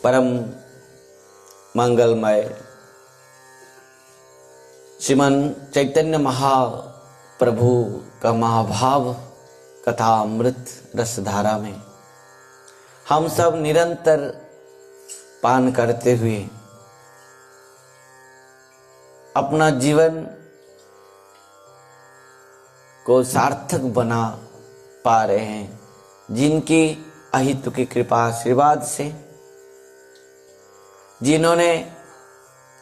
परम मंगलमय श्रीमन चैतन्य महाप्रभु का महाभाव कथा अमृत रसधारा में हम सब निरंतर पान करते हुए अपना जीवन को सार्थक बना पा रहे हैं, जिनकी अहितु की कृपा आशीर्वाद से, जिन्होंने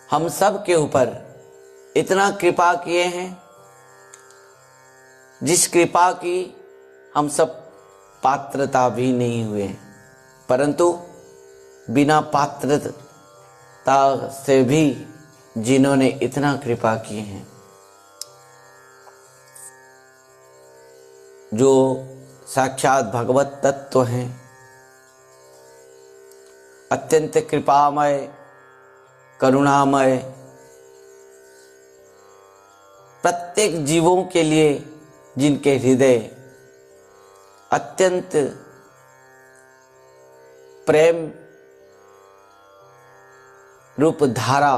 हम सब के ऊपर इतना कृपा किए हैं, जिस कृपा की हम सब पात्रता भी नहीं हुए, परंतु बिना पात्रता से भी जिन्होंने इतना कृपा किए हैं, जो साक्षात भगवत तत्व हैं, अत्यंत कृपामय करुणामय, प्रत्येक जीवों के लिए जिनके हृदय अत्यंत प्रेम रूप धारा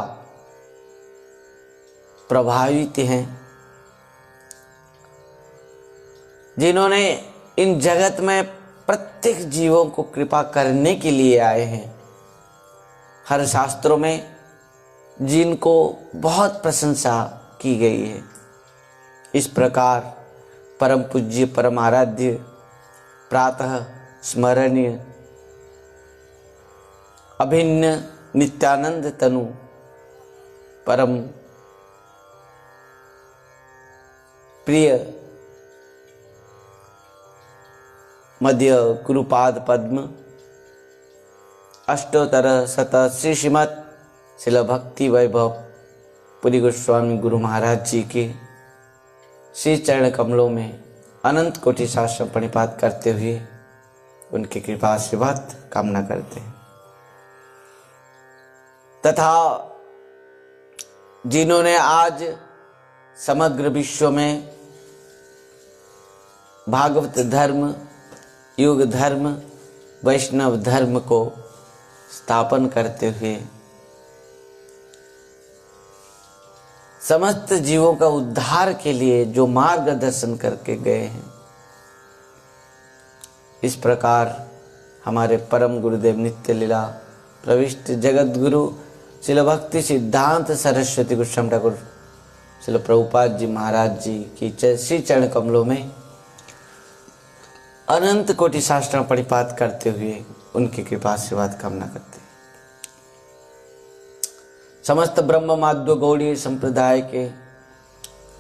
प्रभावित हैं, जिन्होंने इन जगत में प्रत्येक जीवों को कृपा करने के लिए आए हैं। हर शास्त्रों में जिनको बहुत प्रशंसा की गई है। इस प्रकार परम पूज्य परम आराध्य प्रातः स्मरणीय अभिन्न नित्यानंद तनु परम प्रिय मध्य गुरुपाद पद्म अष्टोत्तर शत श्री श्रीमद शिल भक्ति वैभव पुरी गोस्वामी गुरु महाराज जी के श्री चरण कमलों में अनंत कोटि शास्त्र प्रणिपात करते हुए उनकी कृपा आशीर्वाद कामना करते हैं, तथा जिन्होंने आज समग्र विश्व में भागवत धर्म, युग धर्म, वैष्णव धर्म को स्थापन करते हुए समस्त जीवों का उद्धार के लिए जो मार्गदर्शन करके गए हैं, इस प्रकार हमारे परम गुरुदेव नित्य लीला प्रविष्ट जगत गुरु शिल भक्ति सिद्धांत सरस्वती गोस्वामी ठाकुर शिल प्रभुपाद जी महाराज जी की श्री चरण कमलों में अनंत कोटि शास्त्र परिपात करते हुए उनकी कृपा आशीर्वाद कामना करते हैं। समस्त ब्रह्म माध्व गौड़ीय संप्रदाय के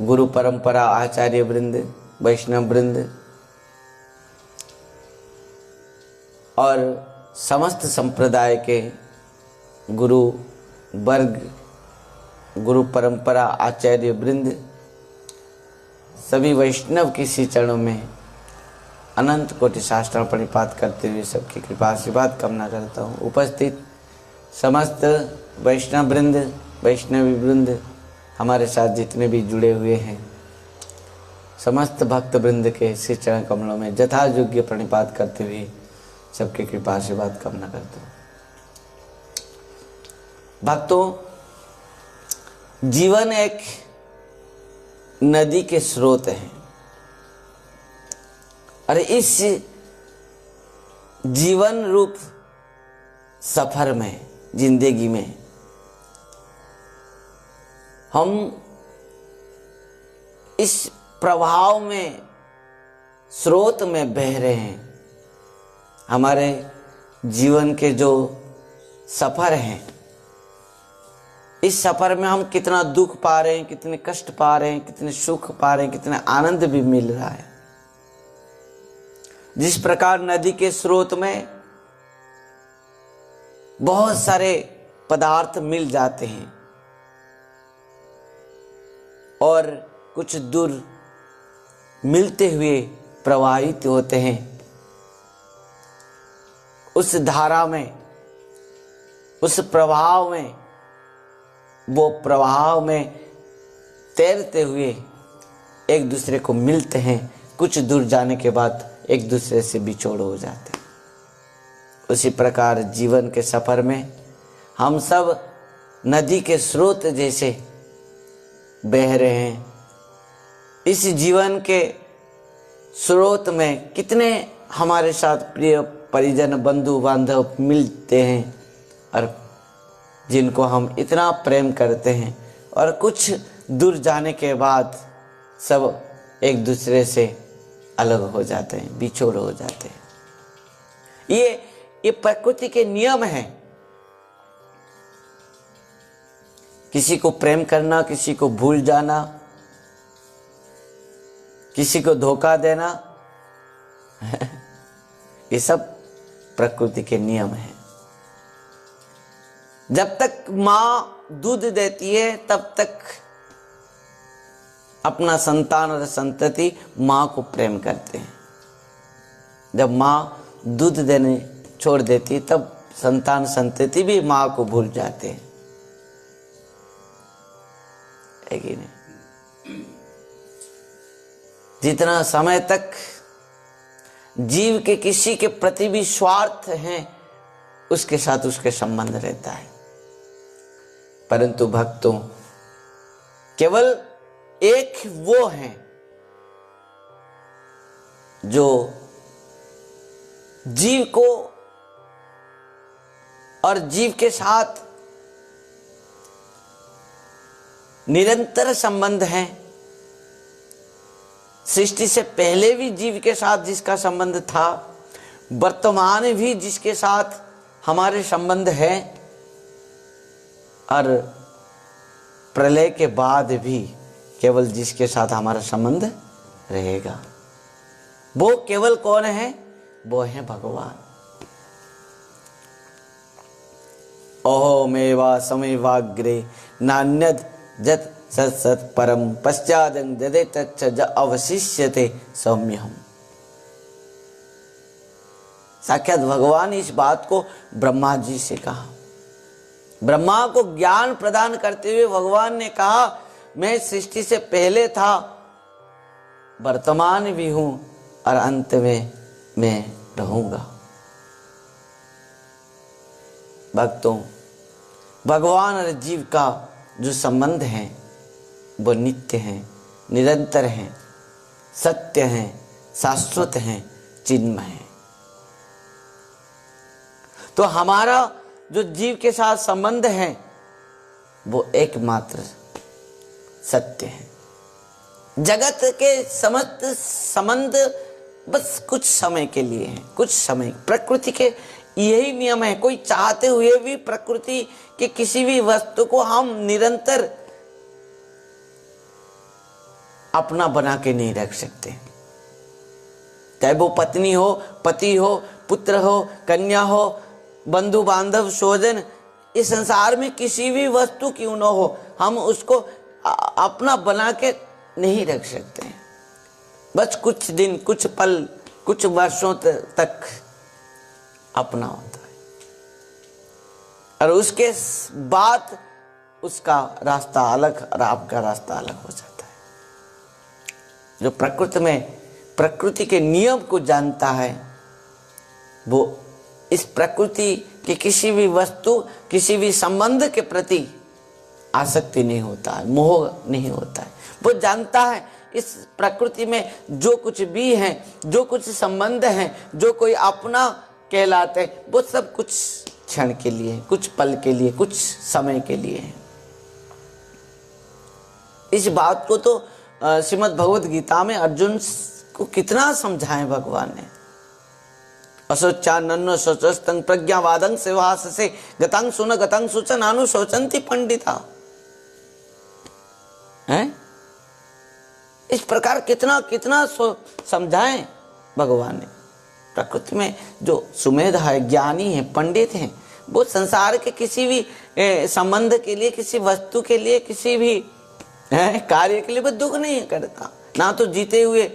गुरु परंपरा आचार्य वृंद, वैष्णव वृंद और समस्त संप्रदाय के गुरु वर्ग, गुरु परंपरा आचार्य वृंद, सभी वैष्णव के श्री चरणों में अनंत कोटि शास्त्र परिपात करते हुए सबकी कृपा आशीर्वाद कामना करता हूँ। उपस्थित समस्त वैष्णव वृंद, वैष्णवी वृंद, हमारे साथ जितने भी जुड़े हुए हैं, समस्त भक्त वृंद के श्री चरण कमलों में यथा योग्य प्रणिपात करते हुए सबकी कृपा आशीर्वाद कामना करता हूँ। भक्तों, जीवन एक नदी के स्रोत है और इस जीवन रूप सफर में, जिंदगी में हम इस प्रवाह में, स्रोत में बह रहे हैं। हमारे जीवन के जो सफर हैं, इस सफर में हम कितना दुख पा रहे हैं, कितने कष्ट पा रहे हैं, कितने सुख पा रहे हैं, कितना आनंद भी मिल रहा है। जिस प्रकार नदी के स्रोत में बहुत सारे पदार्थ मिल जाते हैं और कुछ दूर मिलते हुए प्रवाहित होते हैं, उस धारा में, उस प्रवाह में, वो प्रवाह में तैरते हुए एक दूसरे को मिलते हैं, कुछ दूर जाने के बाद एक दूसरे से बिछोड़ हो जाते हैं। उसी प्रकार जीवन के सफर में हम सब नदी के स्रोत जैसे बह रहे हैं। इस जीवन के स्रोत में कितने हमारे साथ प्रिय परिजन बंधु बांधव मिलते हैं और जिनको हम इतना प्रेम करते हैं, और कुछ दूर जाने के बाद सब एक दूसरे से अलग हो जाते हैं, बिछोड़ हो जाते हैं। ये प्रकृति के नियम हैं। किसी को प्रेम करना, किसी को भूल जाना, किसी को धोखा देना ये सब प्रकृति के नियम हैं। जब तक माँ दूध देती है तब तक अपना संतान और संतति माँ को प्रेम करते हैं। जब माँ दूध देने छोड़ देती तब संतान संतति भी माँ को भूल जाते हैं, है कि नहीं? जितना समय तक जीव के किसी के प्रति भी स्वार्थ है, उसके साथ उसके संबंध रहता है। परंतु भक्तों, केवल एक वो हैं जो जीव को और जीव के साथ निरंतर संबंध है। सृष्टि से पहले भी जीव के साथ जिसका संबंध था, वर्तमान भी जिसके साथ हमारे संबंध है, और प्रलय के बाद भी केवल जिसके साथ हमारा संबंध रहेगा, वो केवल कौन है? वो है भगवान। अहोमेवा समेवाग्रे नान्यद जत सत सत परम पश्चादं ददे तच्च ज अवशिष्यते सौम्यहम्। साक्षात भगवान इस बात को ब्रह्मा जी से कहा। ब्रह्मा को ज्ञान प्रदान करते हुए भगवान ने कहा, मैं सृष्टि से पहले था, वर्तमान भी हूं और अंत में मैं रहूंगा। भक्तों, भगवान और जीव का जो संबंध है वो नित्य है, निरंतर है, सत्य है, शाश्वत है, चिन्मय है। तो हमारा जो जीव के साथ संबंध है वो एकमात्र सत्य है। जगत के समस्त संबंध बस कुछ समय के लिए है, कुछ समय। प्रकृति के यही नियम है। कोई चाहते हुए भी प्रकृति के किसी भी वस्तु को हम निरंतर अपना बना के नहीं रख सकते। चाहे वो पत्नी हो, पति हो, पुत्र हो, कन्या हो, बंधु बांधव, स्वजन, इस संसार में किसी भी वस्तु क्यों न हो, हम उसको अपना बना के नहीं रख सकते हैं। बस कुछ दिन, कुछ पल, कुछ वर्षों तक अपना होता है, और उसके बाद उसका रास्ता अलग और आपका रास्ता अलग हो जाता है। जो प्रकृति में प्रकृति के नियम को जानता है, वो इस प्रकृति के किसी भी वस्तु, किसी भी संबंध के प्रति आसक्ति नहीं होता है, मोह नहीं होता है। वो जानता है इस प्रकृति में जो कुछ भी है, जो कुछ संबंध है, जो कोई अपना कहलाते हैं, वो सब कुछ क्षण के लिए, कुछ पल के लिए, कुछ समय के लिए है। इस बात को तो श्रीमद् भगवद गीता में अर्जुन को कितना समझाएं भगवान ने। असोचानन्नो शोचस्तं प्रज्ञावादं सेवाससे गतं सुन गतं सुच नानु शोचन्ति पंडिता। हैं? इस प्रकार कितना कितना समझाएं भगवान ने। प्रकृति में जो सुमेध है, ज्ञानी है, पंडित है, वो संसार के किसी भी संबंध के लिए, किसी वस्तु के लिए, किसी भी कार्य के लिए वो दुख नहीं करता। ना तो जीते हुए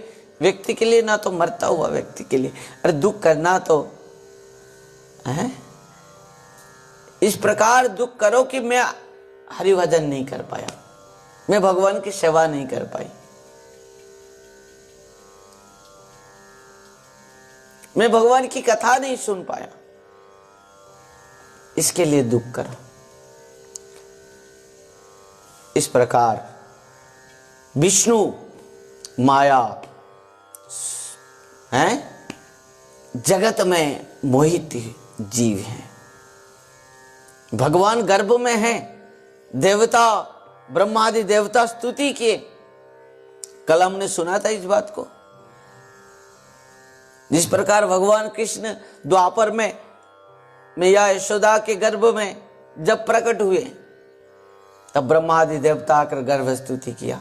व्यक्ति के लिए, ना तो मरता हुआ व्यक्ति के लिए। अरे दुख करना तो है, इस प्रकार दुख करो कि मैं हरिभजन नहीं कर पाया, मैं भगवान की सेवा नहीं कर पाई, मैं भगवान की कथा नहीं सुन पाया, इसके लिए दुख करो। इस प्रकार विष्णु माया हैं, जगत में मोहित जीव हैं। भगवान गर्भ में हैं, देवता ब्रह्मादि देवता स्तुति किए। कल हमने सुना था इस बात को। जिस प्रकार भगवान कृष्ण द्वापर में मैया यशोदा के गर्भ में जब प्रकट हुए, तब ब्रह्मादि देवता आकर गर्भ स्तुति किया।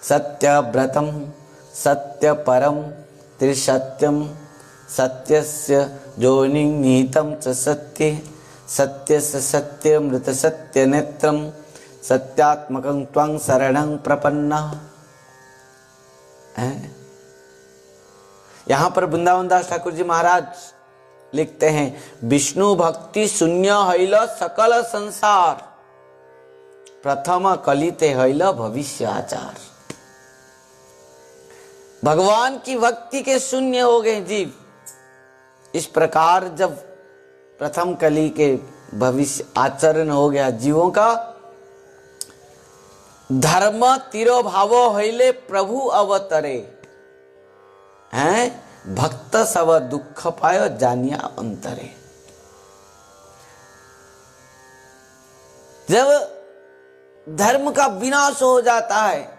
सत्य व्रतम सत्य परम त्रिसत्यम सत्यस्य योनिं निहितं च सत्ये सत्यस्य सत्यमृत सत्य नेत्रम सत्यात्मकं त्वं शरणं प्रपन्ना। यहां पर वृंदावन दास ठाकुर जी महाराज लिखते हैं, विष्णु भक्ति शून्य हैल सकल संसार, प्रथम कलिते हैल भविष्य आचार। भगवान की भक्ति के शून्य हो गए जीव। इस प्रकार जब प्रथम कली के भविष्य आचरण हो गया जीवों का, धर्म तिरोभावो हईले प्रभु अवतरे हैं, भक्त सब दुख पायो जानिया अंतरे। जब धर्म का विनाश हो जाता है,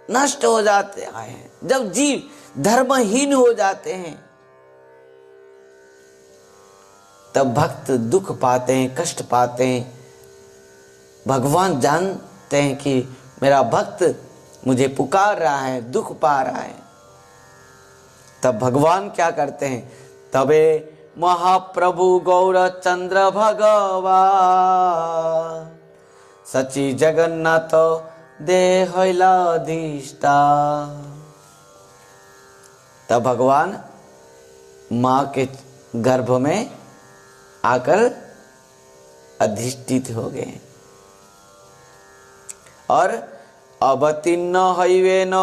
नष्ट हो जाते हैं, जब जीव धर्महीन हो जाते हैं, तब भक्त दुख पाते हैं, कष्ट पाते हैं। भगवान जानते हैं कि मेरा भक्त मुझे पुकार रहा है, दुख पा रहा है। तब भगवान क्या करते हैं, तबे महाप्रभु गौरचंद्र भगवान सची जगन्नाथ देहलाधिष्ठा। तब भगवान मां के गर्भ में आकर अधिष्ठित हो गए और अवतीर्ण हईवे न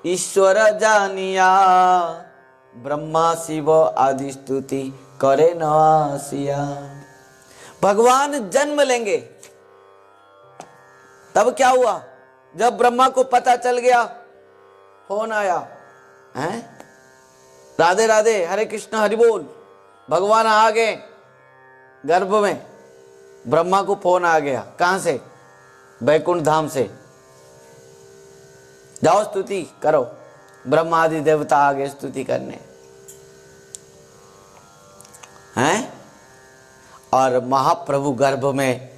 ईश्वर जानिया, ब्रह्मा शिव आदि स्तुति करे न आसिया। भगवान जन्म लेंगे। तब क्या हुआ, जब ब्रह्मा को पता चल गया, फोन आया, हैं राधे राधे हरे कृष्ण हरि बोल, भगवान आ गए गर्भ में। ब्रह्मा को फोन आ गया, कहां से, वैकुंठ धाम से, जाओ स्तुति करो। ब्रह्मा आदि देवता आ गए स्तुति करने हैं। और महाप्रभु गर्भ में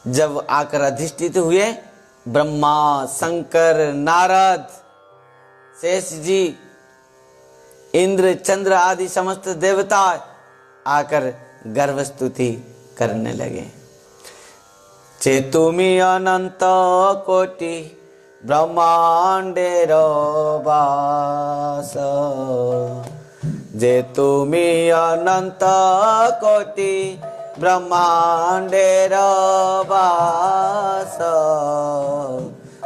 जब आकर अधिष्ठित हुए, ब्रह्मा शंकर नारद शेष जी इंद्र चंद्र आदि समस्त देवता आकर गर्भ स्तुति करने लगे। चेतुमि अनंत कोटि ब्रह्मांडेर वास, जे तुमि अनंत कोटि ब्रह्मांडेर वास,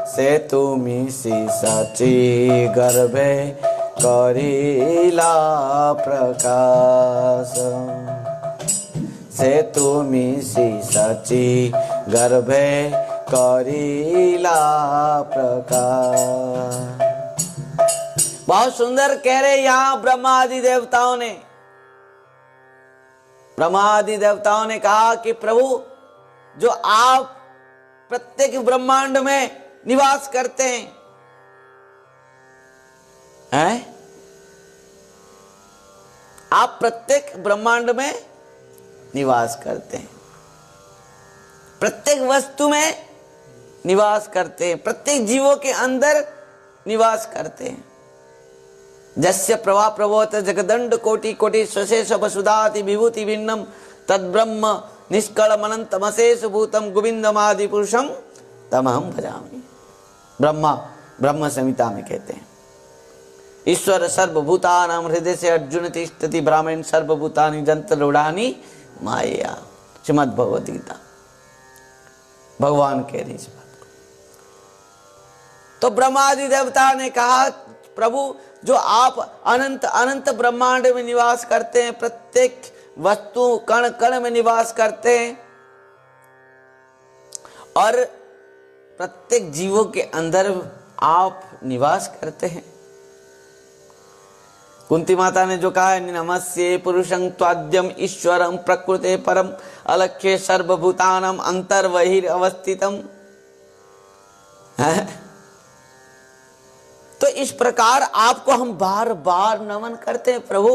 से तुमि सची गर्भे करिला प्रकाश, से तुमि सची गर्भे करिला प्रकाश। बहुत सुंदर कह रहे यहां ब्रह्मादि देवताओं ने। ब्रह्मादि देवताओं ने कहा कि प्रभु, जो आप प्रत्येक ब्रह्मांड में निवास करते हैं, आप प्रत्येक ब्रह्मांड में निवास करते हैं, प्रत्येक वस्तु में निवास करते हैं, प्रत्येक जीवों के अंदर निवास करते हैं। जस्य प्रभा प्रभोत जगदंड कोटि कोटि स्वशेष वसुधाति विभूति भिन्नम तद ब्रह्म निष्कलम अनंतम अशेष भूतम गोविंदमादि पुरुषम तमहम भजामि। ब्रह्मा ब्रह्म संहिता में कहते हैं, ईश्वर सर्वभूतानां हृदय से अर्जुन तिष्ठति ब्राह्मण सर्वभूतानि जंत्र रूढ़ानि माया। श्रीमद् भगवद गीता। भगवान कह रहे इस बात को। तो ब्रह्मादि देवता ने कहा, प्रभु जो आप अनंत अनंत ब्रह्मांड में निवास करते हैं, प्रत्येक वस्तु कण कण में निवास करते हैं और प्रत्येक जीवों के अंदर आप निवास करते हैं। कुंती माता ने जो कहा है, नमस्ये पुरुषं त्वाद्यम ईश्वरं प्रकृते परम अलक्ष्य सर्वभूतानां अंतर्बहिर अवस्थितम है। तो इस प्रकार आपको हम बार बार नमन करते हैं प्रभु।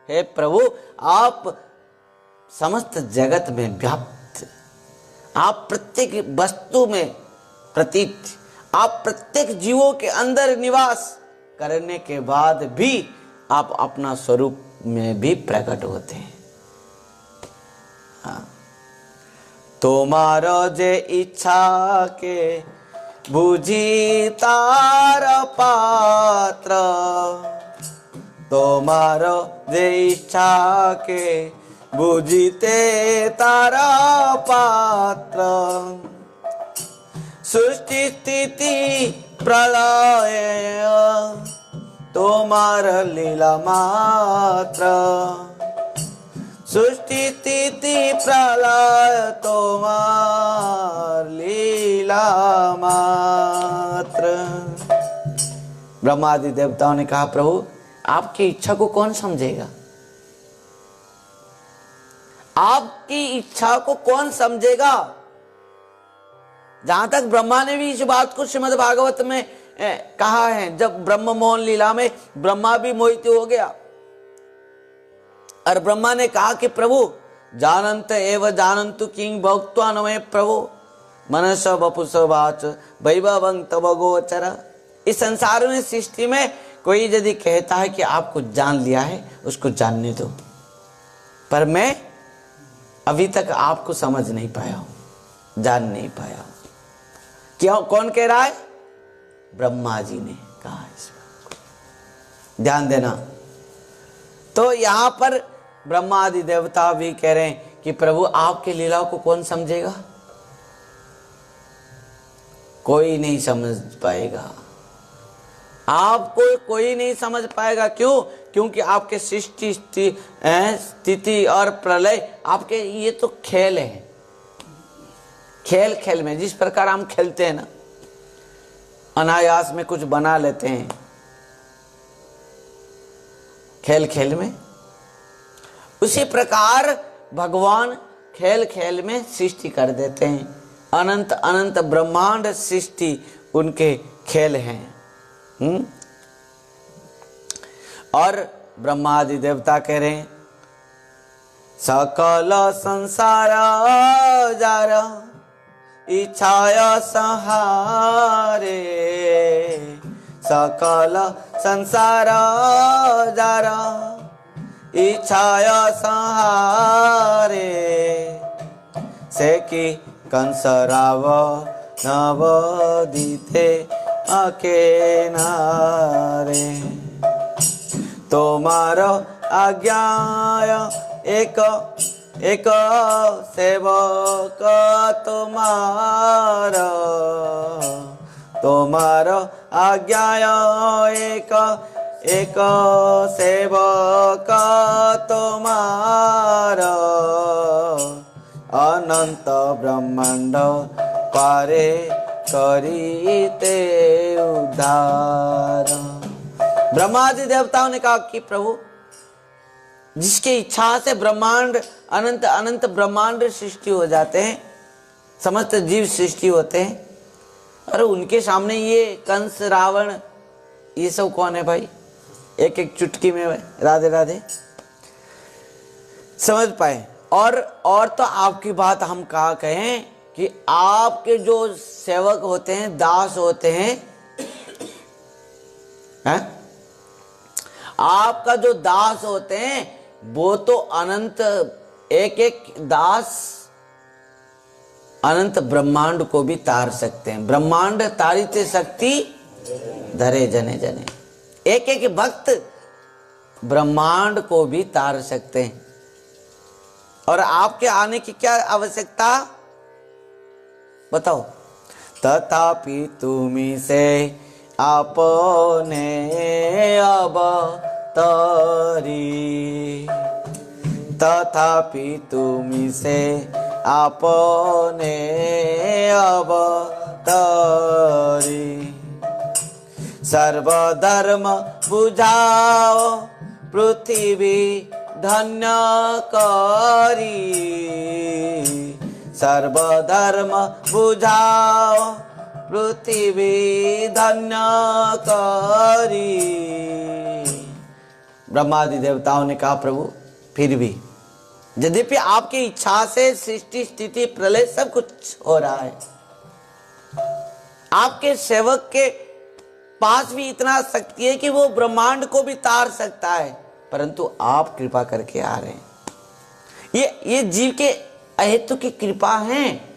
हे प्रभु, आप समस्त जगत में व्याप्त, आप प्रत्येक वस्तु में प्रतीत, आप प्रत्येक जीवों के अंदर निवास करने के बाद भी आप अपना स्वरूप में भी प्रकट होते हैं। हाँ। तुम्हारो जे इच्छा के बुझी तार पात्र, तुम्हारो जे इच्छा के बुझीते तार पात्र, सृष्टि स्थिति प्रलय तुम्हार लीला मात्र, सृष्टि स्थिति प्रलय तुम्हार लीला मात्र। ब्रह्मादि देवताओं ने कहा, प्रभु आपकी इच्छा को कौन समझेगा, आपकी इच्छा को कौन समझेगा। जहां तक ब्रह्मा ने भी इस बात को श्रीमद् भागवत में कहा है, जब ब्रह्म मोहन लीला में ब्रह्मा भी मोहित हो गया और ब्रह्मा ने कहा कि प्रभु जानंत एव जानंतु किंग भक्त्वा नमे प्रभु मनस वपुष वाच वैभवं तव गोचर। इस संसार में, सृष्टि में कोई यदि कहता है कि आपको जान लिया है, उसको जानने दो, पर मैं अभी तक आपको समझ नहीं पाया हूं, जान नहीं पाया हूं। क्यों, कौन कह रहा है? ब्रह्मा जी ने कहा। इस बात को ध्यान देना। तो यहां पर ब्रह्मा आदि देवता भी कह रहे हैं कि प्रभु आपके लीलाओं को कौन समझेगा, कोई नहीं समझ पाएगा, आपको कोई नहीं समझ पाएगा। क्यों? क्योंकि आपके सृष्टि स्थिति और प्रलय, आपके ये तो खेल है। खेल खेल में, जिस प्रकार हम खेलते हैं ना, अनायास में कुछ बना लेते हैं खेल खेल में, उसी प्रकार भगवान खेल खेल में सृष्टि कर देते हैं। अनंत अनंत ब्रह्मांड सृष्टि उनके खेल हैं। और ब्रह्मा आदि देवता कह रहे हैं, सकल संसार जार इच्छाया सहारे, सकल संसार जार इच्छाया सहारे, से कि कंस राव नवदीते आके नारे, तुम्हारो आज्ञाय एक एक सेवक तुम्हारा, तुम्हारो आज्ञाय एक एक सेवक तुम्हारा, अनंत ब्रह्मांड पारे करीते उद्धार। ब्रह्मादि देवताओं ने कहा कि प्रभु जिसकी इच्छा से ब्रह्मांड अनंत अनंत ब्रह्मांड सृष्टि हो जाते हैं, समस्त जीव सृष्टि होते हैं, और उनके सामने ये कंस रावण ये सब कौन है भाई? एक एक चुटकी में राधे राधे समझ पाए। और तो आपकी बात हम कहा कहें कि आपके जो सेवक होते हैं, दास होते हैं, आपका जो दास होते हैं वो तो अनंत, एक एक दास अनंत ब्रह्मांड को भी तार सकते हैं। ब्रह्मांड तारिते शक्ति धरे जने जने, एक एक भक्त ब्रह्मांड को भी तार सकते हैं। और आपके आने की क्या आवश्यकता, बताओ? तथापि तुम्ही से आपने अवतरी, तथापि तुमी से आपने अवतरी। सर्वधर्म बुझाओ पृथ्वी धन्य करी, सर्वधर्म बुझाओ पृथ्वी धन्य करी। ब्रह्मादि देवताओं ने कहा प्रभु फिर भी यद्यपि आपकी इच्छा से सृष्टि स्थिति प्रलय सब कुछ हो रहा है, आपके सेवक के पास भी इतना शक्ति है कि वो ब्रह्मांड को भी तार सकता है, परंतु आप कृपा करके आ रहे हैं। ये जीव के अहेतु की कृपा है,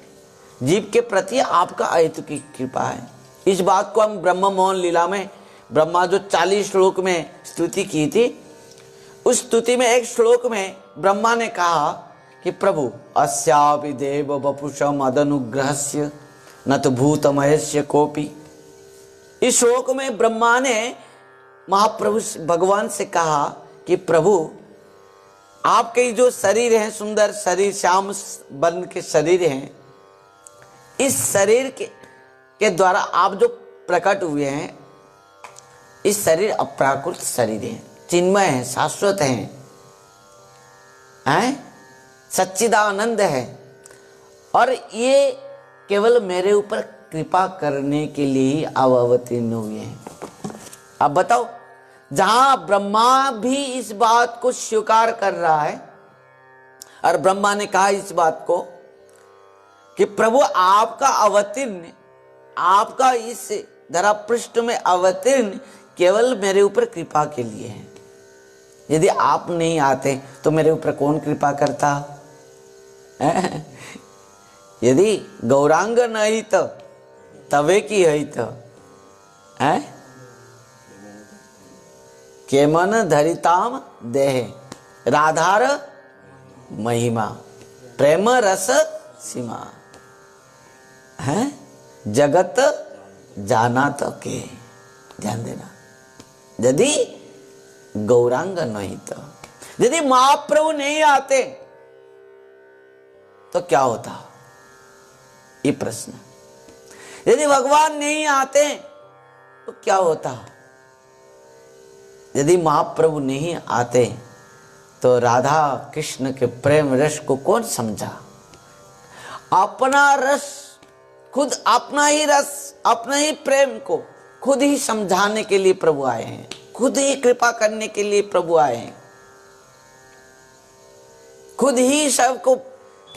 जीव के प्रति आपका अहेतु की कृपा है। इस बात को हम ब्रह्म मोहन लीला में ब्रह्मा जो 40 श्लोक में स्तुति की थी, उस स्तुति में एक श्लोक में ब्रह्मा ने कहा कि प्रभु अस्यापि देव वपुषम अदनुग्रहस्य न तो भूतमयस्य कोपि। इस श्लोक में ब्रह्मा ने महाप्रभु भगवान से कहा कि प्रभु आपके जो शरीर है, सुंदर शरीर, श्याम वर्ण के शरीर हैं, इस शरीर के द्वारा आप जो प्रकट हुए हैं, इस शरीर अप्राकृत शरीर है, चिन्मय है, शाश्वत है, सच्चिदानंद है, और ये केवल मेरे ऊपर कृपा करने के लिए ही अवतीर्ण हुए हैं। अब बताओ, जहां ब्रह्मा भी इस बात को स्वीकार कर रहा है, और ब्रह्मा ने कहा इस बात को कि प्रभु आपका अवतीर्ण, आपका इस धरा पृष्ठ में अवतीर्ण केवल मेरे ऊपर कृपा के लिए है। यदि आप नहीं आते तो मेरे ऊपर कौन कृपा करता? यदि गौरांग नहीं तो तवे की है तो केमन धरिताम देह राधार महिमा प्रेम रस सीमा है जगत जाना तो के। ध्यान देना, यदि गौरांग नहीं तो, यदि महाप्रभु नहीं आते तो क्या होता? ये प्रश्न। यदि भगवान नहीं आते तो क्या होता? यदि महाप्रभु नहीं आते तो राधा कृष्ण के प्रेम रस को कौन समझा? अपना रस खुद, अपना ही रस, अपना ही प्रेम को खुद ही समझाने के लिए प्रभु आए हैं, खुद ही कृपा करने के लिए प्रभु आए हैं, खुद ही सबको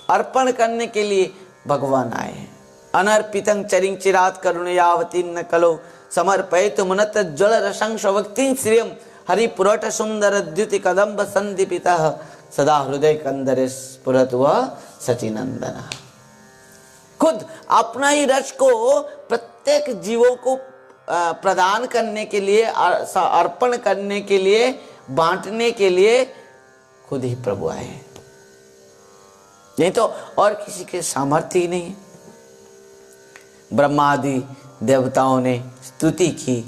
अर्पण करने के लिए भगवान आए हैं। अनर्पितं चरिं चिरात् करुणयावती न कलो समर्पयतु मनत ज्वल रसं स्वक्तिं श्रियं हरिपुरट सुंदर द्युति कदम्ब संदीपितः सदा हृदय कंदरे स्फुरत वह सचिनंदन। खुद अपना ही रस को प्रत्येक जीवों को प्रदान करने के लिए, अर्पण करने के लिए, बांटने के लिए खुद ही प्रभु आए हैं, नहीं तो और किसी के सामर्थ्य ही नहीं है। ब्रह्मादि देवताओं ने स्तुति की,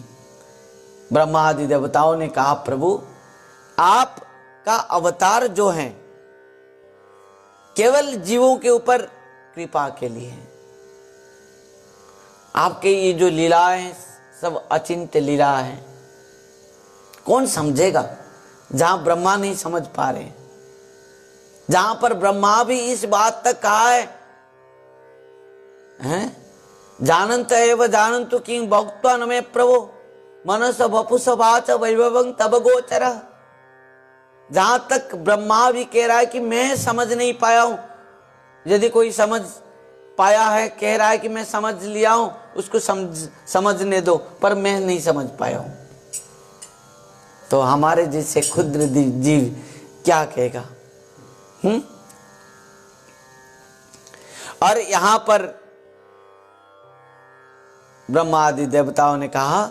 ब्रह्मादि देवताओं ने कहा प्रभु आपका अवतार जो है केवल जीवों के ऊपर कृपा के लिए है। आपके ये जो लीलाएं सब अचिंत्य लीला है, कौन समझेगा? जहां ब्रह्मा नहीं समझ पा रहे, जहां पर ब्रह्मा भी इस बात तक कहा है जानंत एव जानंतु किं भक्त्वा न मे प्रभो मनस वपुष वाच वैभवं तब गोचर। जहां तक ब्रह्मा भी कह रहा है कि मैं समझ नहीं पाया हूं, यदि कोई समझ पाया है, कह रहा है कि मैं समझ लिया हूं, उसको समझने दो, पर मैं नहीं समझ पाया हूं, तो हमारे जैसे क्षुद्र जीव क्या कहेगा? और यहां पर ब्रह्मा आदि देवताओं ने कहा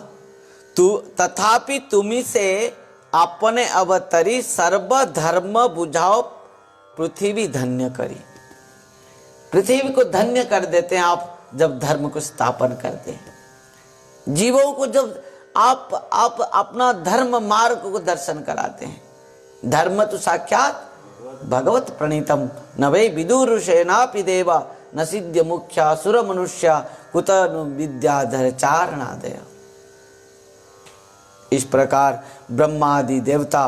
तू तथापि तुम्ही से अपने अवतरी सर्व धर्म बुझाओ पृथ्वी धन्य करी। पृथ्वी को धन्य कर देते हैं आप जब धर्म को स्थापन करते हैं। जीवों को जब आप अपना धर्म मार्ग को दर्शन कराते हैं, धर्म तो साक्षात भगवत प्रणीतम न वै विदुरुषेनापि देवा न सिद्ध मुख्या सुर मनुष्या कुत नु विद्याधर चारणादय। इस प्रकार ब्रह्मादि देवता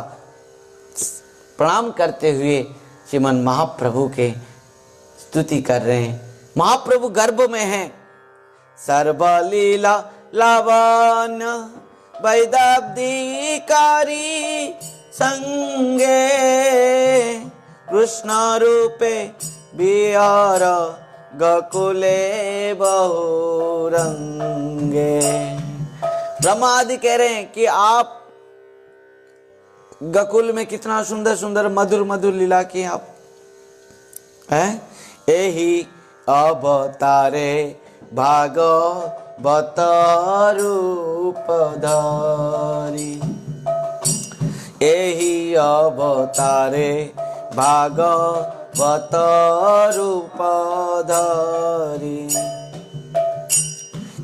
प्रणाम करते हुए श्रीमन महाप्रभु के स्तुति कर रहे हैं। महाप्रभु गर्भ में हैं। सर्वलीला लावण्य वैदब्धिकारी संगे कृष्ण रूपे बिहार गकुले बहुरंगे। ब्रह्मादि कह रहे हैं कि आप गकुल में कितना सुंदर सुंदर मधुर मधुर लीला की आप हैं। एही अवतारे भागवत रूप धारी, एही अवतारे भागवत रूप धारी।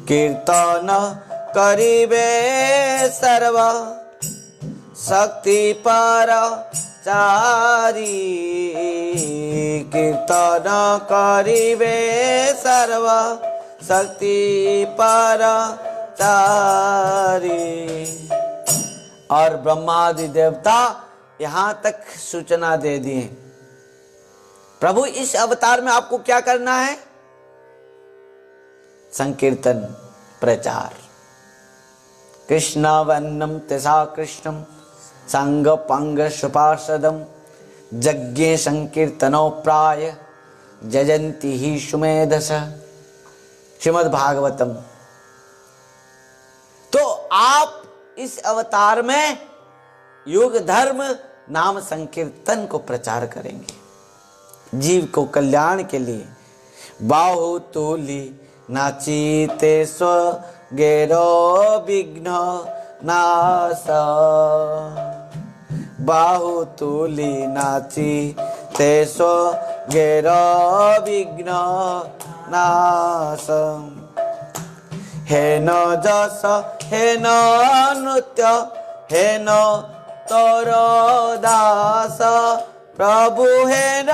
कीर्तन करिबे सर्व शक्ति पर चारी, कीर्तन करिबे सर्व शक्ति पर चारी। और ब्रह्मादि देवता यहाँ तक सूचना दे दिए, प्रभु इस अवतार में आपको क्या करना है? संकीर्तन प्रचार। कृष्ण वन्नम तथा कृष्णम संग पंग सुपार्षदम यज्ञे संकीर्तनो प्राय जजंती ही सुमेधस। श्रीमद् भागवतम। तो आप इस अवतार में योग धर्म नाम संकीर्तन को प्रचार करेंगे जीव को कल्याण के लिए। बाहुतुली नाचीते स्व गेरो विघ्न नाश, बाहुतुली नाचीते स्व गेरो विघ्न नाश। हे न जस हे न नृत्य हे न तोर दास, प्रभु हे न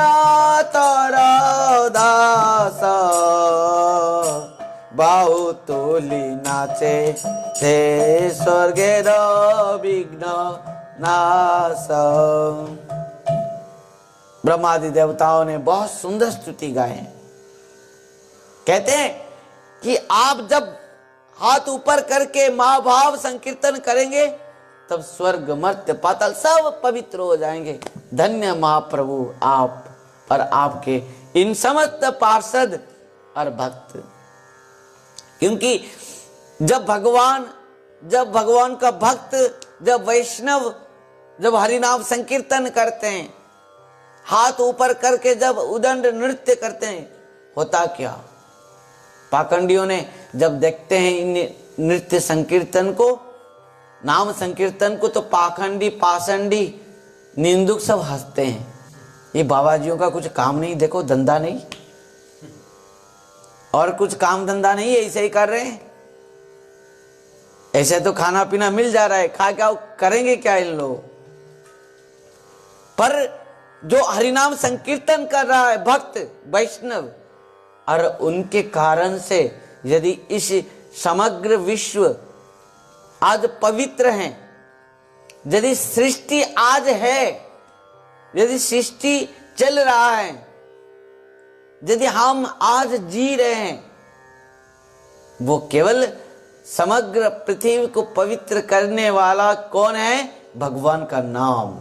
तोर दास। बाहुतुली नाचे ते स्वर्गेर विघ्न नाश। ब्रह्मादि देवताओं ने बहुत सुंदर स्तुति गाए। कहते हैं कि आप जब हाथ ऊपर करके महाभाव संकीर्तन करेंगे तब स्वर्ग मर्त्य पाताल सब पवित्र हो जाएंगे। धन्य महाप्रभु आप और आपके इन समस्त पार्षद और भक्त। क्योंकि जब भगवान का भक्त, जब वैष्णव, जब हरिनाम संकीर्तन करते हैं, हाथ ऊपर करके जब उदंड नृत्य करते हैं, होता क्या? पाखंडियों ने जब देखते हैं इन नृत्य संकीर्तन को, नाम संकीर्तन को, तो पाखंडी, पाषंडी, निंदुक सब हंसते हैं। ये बाबाजियों का कुछ काम नहीं, देखो धंधा नहीं, और कुछ काम धंधा नहीं है, ऐसे ही कर रहे हैं। ऐसे तो खाना पीना मिल जा रहा है, खा क्या करेंगे क्या इन लोग? पर जो हरिनाम संकीर्तन कर रहा है भक्त वैष्णव, और उनके कारण से यदि इस समग्र विश्व आज पवित्र है, यदि सृष्टि आज है, यदि सृष्टि चल रहा है, यदि हम आज जी रहे हैं, वो केवल समग्र पृथ्वी को पवित्र करने वाला कौन है? भगवान का नाम,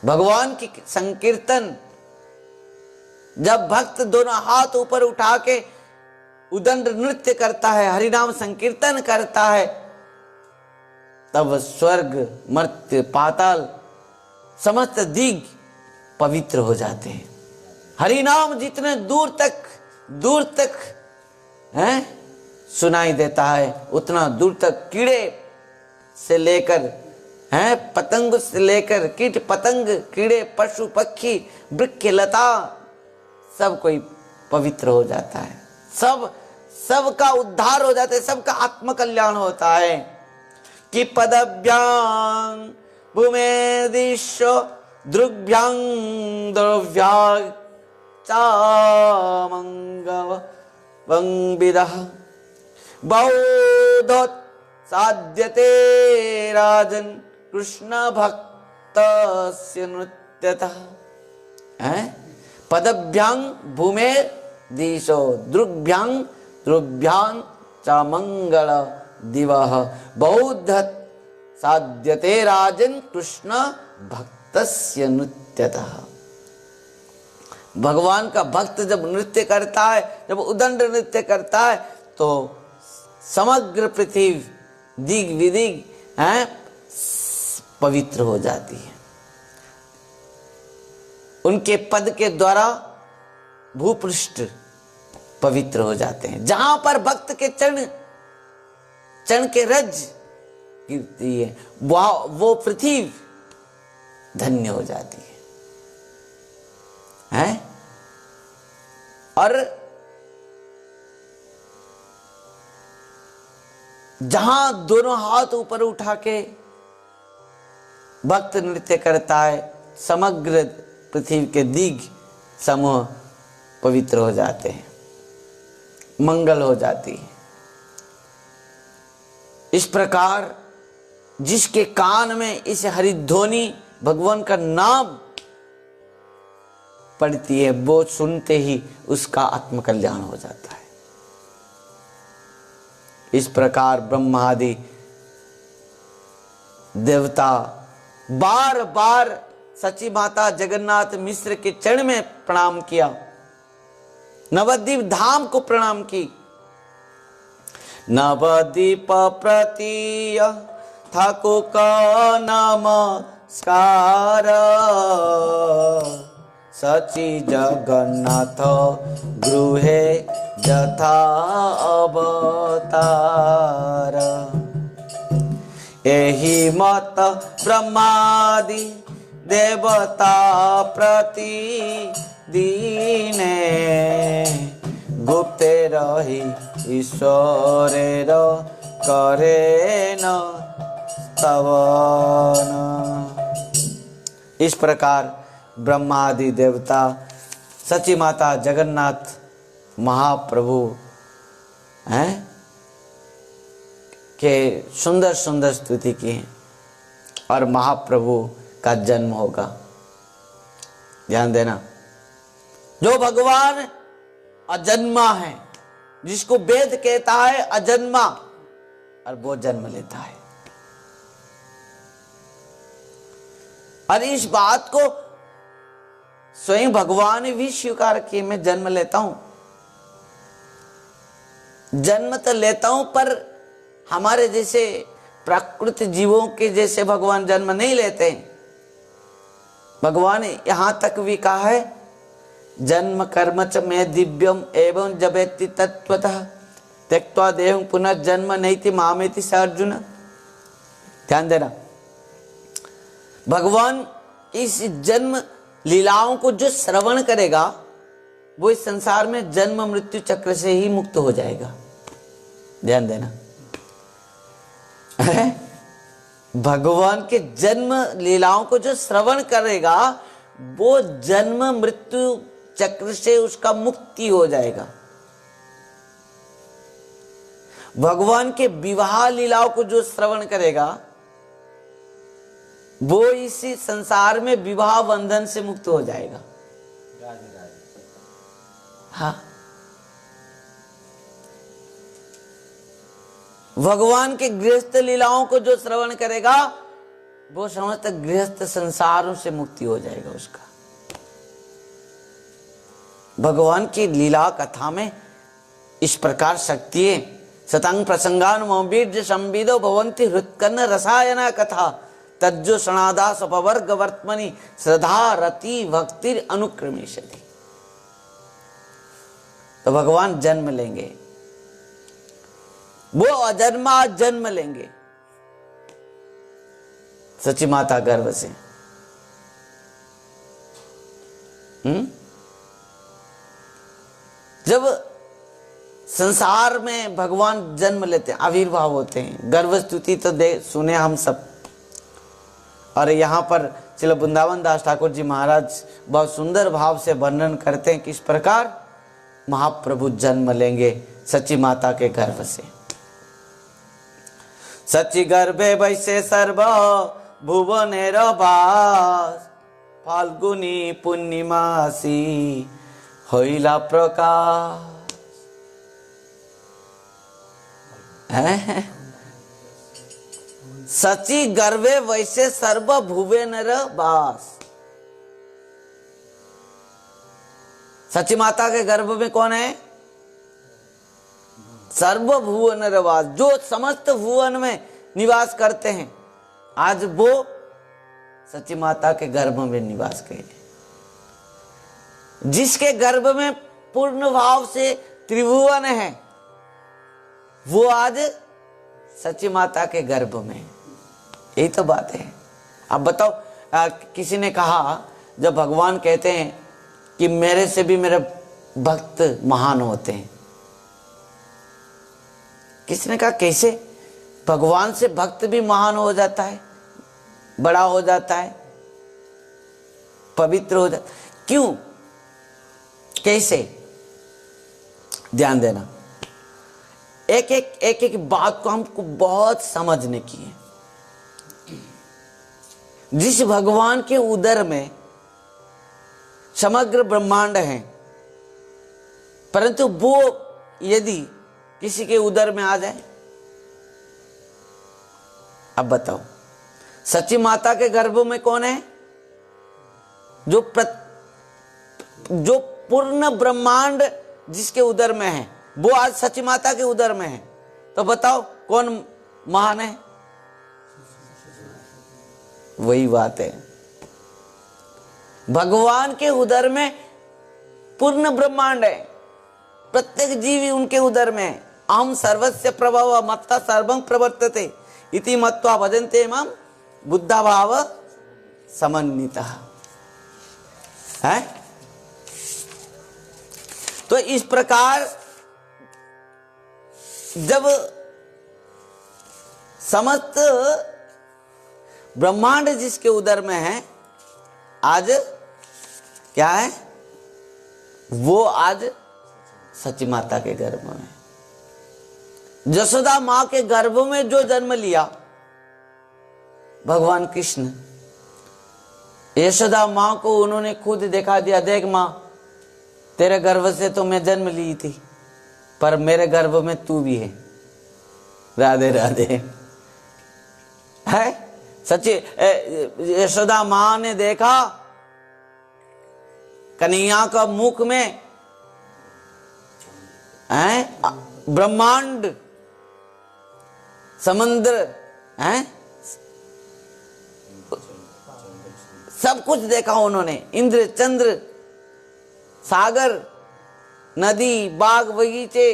भगवान की संकीर्तन। जब भक्त दोनों हाथ ऊपर उठा के उदंड नृत्य करता है, हरिनाम संकीर्तन करता है, तब स्वर्ग मर्त्य पाताल समस्त दिग पवित्र हो जाते हैं। हरिनाम जितने दूर तक हैं सुनाई देता है, उतना दूर तक कीड़े से लेकर हैं, पतंग से लेकर कीट पतंग, कीड़े, पशु पक्षी, वृक्ष लता, सब कोई पवित्र हो जाता है। सब सबका उद्धार हो जाता है, सबका आत्मकल्याण होता है। कि पदभ्यां भूमेदिशो दृग्भ्यां द्रव्या चामंगव वंबिदः बहुधोत् साध्यते राजन कृष्ण भक्तस्य नृत्यतः। पदभ्यां भूमे दिशो दृग्भ्यां द्रव्यां च मंगल दिवः बहुधोत् साध्यते राजन कृष्ण भक्तस्य नृत्यतः। भगवान का भक्त जब नृत्य करता है, जब उदंड नृत्य करता है, तो समग्र पृथ्वी दिग विदिग पवित्र हो जाती है। उनके पद के द्वारा भूपृष्ठ पवित्र हो जाते हैं। जहां पर भक्त के चरण के रज गिरती है, वो पृथ्वी धन्य हो जाती है। और जहां दोनों हाथ ऊपर उठा के भक्त नृत्य करता है, समग्र पृथ्वी के दिग समूह पवित्र हो जाते हैं, मंगल हो जाती है। इस प्रकार जिसके कान में इस हरिध्वनि भगवान का नाम पड़ती है, वो सुनते ही उसका आत्मकल्याण हो जाता है। इस प्रकार ब्रह्मादि देवता बार बार सची माता जगन्नाथ मिश्र के चरण में प्रणाम किया, नवद्वीप धाम को प्रणाम की। नवद्वीप प्रतीय ठाकुर का नमस्कार, सची जगन्नाथ गृहे यथा अवतार। एहि मत ब्रह्मादि देवता प्रति दीने, गुप्ते रही ईश्वरेर करे न स्तवन। इस प्रकार ब्रह्मादि देवता सची माता जगन्नाथ महाप्रभु हैं के सुंदर सुंदर स्तुति की है। और महाप्रभु का जन्म होगा। ध्यान देना, जो भगवान अजन्मा है, जिसको वेद कहता है अजन्मा, और वो जन्म लेता है। और इस बात को स्वयं भगवान ने भी स्वीकार किए, मैं जन्म लेता हूं। जन्म तो लेता हूं, पर हमारे जैसे प्राकृत जीवों के जैसे भगवान जन्म नहीं लेते। भगवान ने यहां तक भी कहा है, जन्म कर्म च में दिव्यम एवं जबेति तत्वतः त्यक्त्वा देहं पुनः जन्म नैति मामेति स अर्जुन। ध्यान देना, भगवान इस जन्म लीलाओं को जो श्रवण करेगा, वो इस संसार में जन्म मृत्यु चक्र से ही मुक्त हो जाएगा। ध्यान देना, भगवान के जन्म लीलाओं को जो श्रवण करेगा, वो जन्म मृत्यु चक्र से उसका मुक्ति हो जाएगा। भगवान के विवाह लीलाओं को जो श्रवण करेगा, वो इसी संसार में विवाह बंधन से मुक्त हो जाएगा। हाँ, भगवान के गृहस्थ लीलाओं को जो श्रवण करेगा, वो समस्त गृहस्थ संसारों से मुक्ति हो जाएगा उसका। भगवान की लीला कथा में इस प्रकार शक्ति है। सतंग प्रसंगान मोबीज संविदो भवंती हृत्कन्न रसायना कथा, तज्जो सनादा सपवर्ग वर्तमनि श्रद्धा रति भक्तिर अनुक्रमेशति। तो भगवान जन्म लेंगे, वो अजन्मा जन्म लेंगे सची माता गर्भ से। जब संसार में भगवान जन्म लेते हैं, आविर्भाव होते हैं। गर्भ स्तुति तो दे सुने हम सब। और यहाँ पर श्री वृंदावन दास ठाकुर जी महाराज बहुत सुंदर भाव से वर्णन करते हैं किस प्रकार महाप्रभु जन्म लेंगे सची माता के गर्भ से। सची गर्भे वैसे सर्व भुवनेर वास, फाल्गुनी पूर्णिमासी होइला प्रकाश। सची गर्भे वैसे सर्व भुवनेर वास। सची माता के गर्भ में कौन है? सर्व भुवन वास, जो समस्त भुवन में निवास करते हैं, आज वो सची माता के गर्भ में निवास करें। जिसके गर्भ में पूर्ण भाव से त्रिभुवन है, वो आज सची माता के गर्भ में। यही तो बात है। अब बताओ, किसी ने कहा, जब भगवान कहते हैं कि मेरे से भी मेरे भक्त महान होते हैं, किसने कहा कैसे? भगवान से भक्त भी महान हो जाता है, बड़ा हो जाता है, पवित्र हो जाता है। क्यों, कैसे? ध्यान देना, एक बात को हमको बहुत समझने की है। जिस भगवान के उदर में समग्र ब्रह्मांड है, परंतु वो यदि किसी के उदर में आ जाए, अब बताओ, सची माता के गर्भ में कौन है? जो पूर्ण ब्रह्मांड जिसके उदर में है, वो आज सची माता के उदर में है। तो बताओ कौन महान है? वही बात है, भगवान के उदर में पूर्ण ब्रह्मांड है, प्रत्येक जीवी उनके उदर में है। अहम सर्वस्य प्रभव मत्ता सर्वं प्रवर्तते इति मत्वा भजन्ते मां बुद्धा भाव समन्वितः है। तो इस प्रकार जब समस्त ब्रह्मांड जिसके उदर में है, आज क्या है? वो आज सची माता के गर्भ में। यशोदा मां के गर्भ में जो जन्म लिया भगवान कृष्ण, यशोदा मां को उन्होंने खुद दिखा दिया, देख मां, तेरे गर्भ से तो मैं जन्म ली थी, पर मेरे गर्भ में तू भी है। राधे राधे। है सच्ची। यशोदा मां ने देखा कन्हैया का मुख में है ब्रह्मांड, समुद्र है, सब कुछ देखा उन्होंने। इंद्र, चंद्र, सागर, नदी, बाग बगीचे,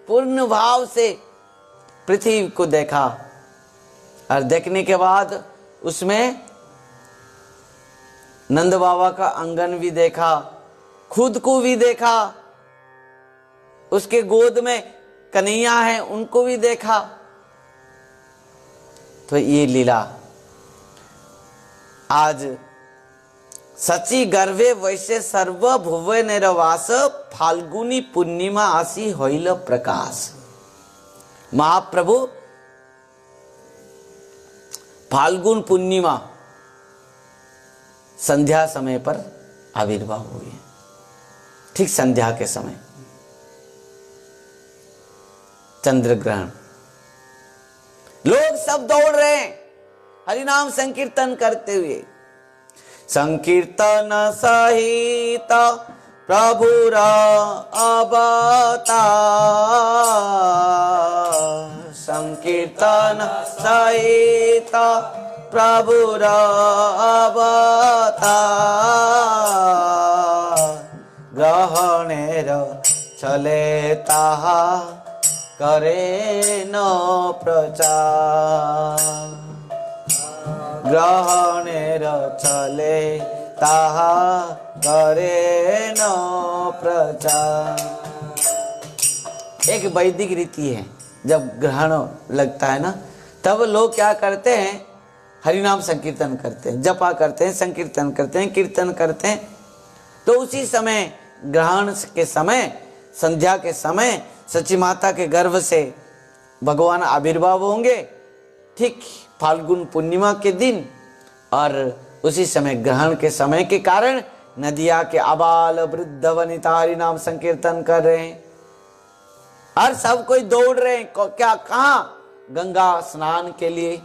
पूर्ण भाव से पृथ्वी को देखा। और देखने के बाद उसमें नंद बाबा का आंगन भी देखा, खुद को भी देखा, उसके गोद में कन्हैया है उनको भी देखा। तो ये लीला आज सची गर्भे वैसे सर्व भुवे निरवास, फाल्गुनी पूर्णिमा आसी होइल प्रकाश। महाप्रभु फाल्गुन पूर्णिमा संध्या समय पर आविर्भाव हुए, ठीक संध्या के समय, चंद्र ग्रहण। लोग सब दौड़ रहे हैं हरिनाम संकीर्तन करते हुए। संकीर्तन सहित प्रभुरा अवतार, संकीर्तन सहित प्रभुरा अवतार, ग्रहणेर चले ताहा करे न प्रचार, ग्रहणेर चले ताहा करे न प्रचार। एक वैदिक रीति है, जब ग्रहण लगता है ना तब लोग क्या करते हैं, हरिनाम संकीर्तन करते हैं, जपा करते हैं, संकीर्तन करते हैं, कीर्तन करते हैं। तो उसी समय ग्रहण के समय, संध्या के समय सची माता के गर्भ से भगवान आविर्भाव होंगे, ठीक फाल्गुन पूर्णिमा के दिन। और उसी समय ग्रहण के समय के कारण नदिया के आबाल वृद्ध वनिता हरि नाम संकीर्तन कर रहे हैं और सब कोई दौड़ रहे हैं। क्या कहाँ? गंगा स्नान के लिए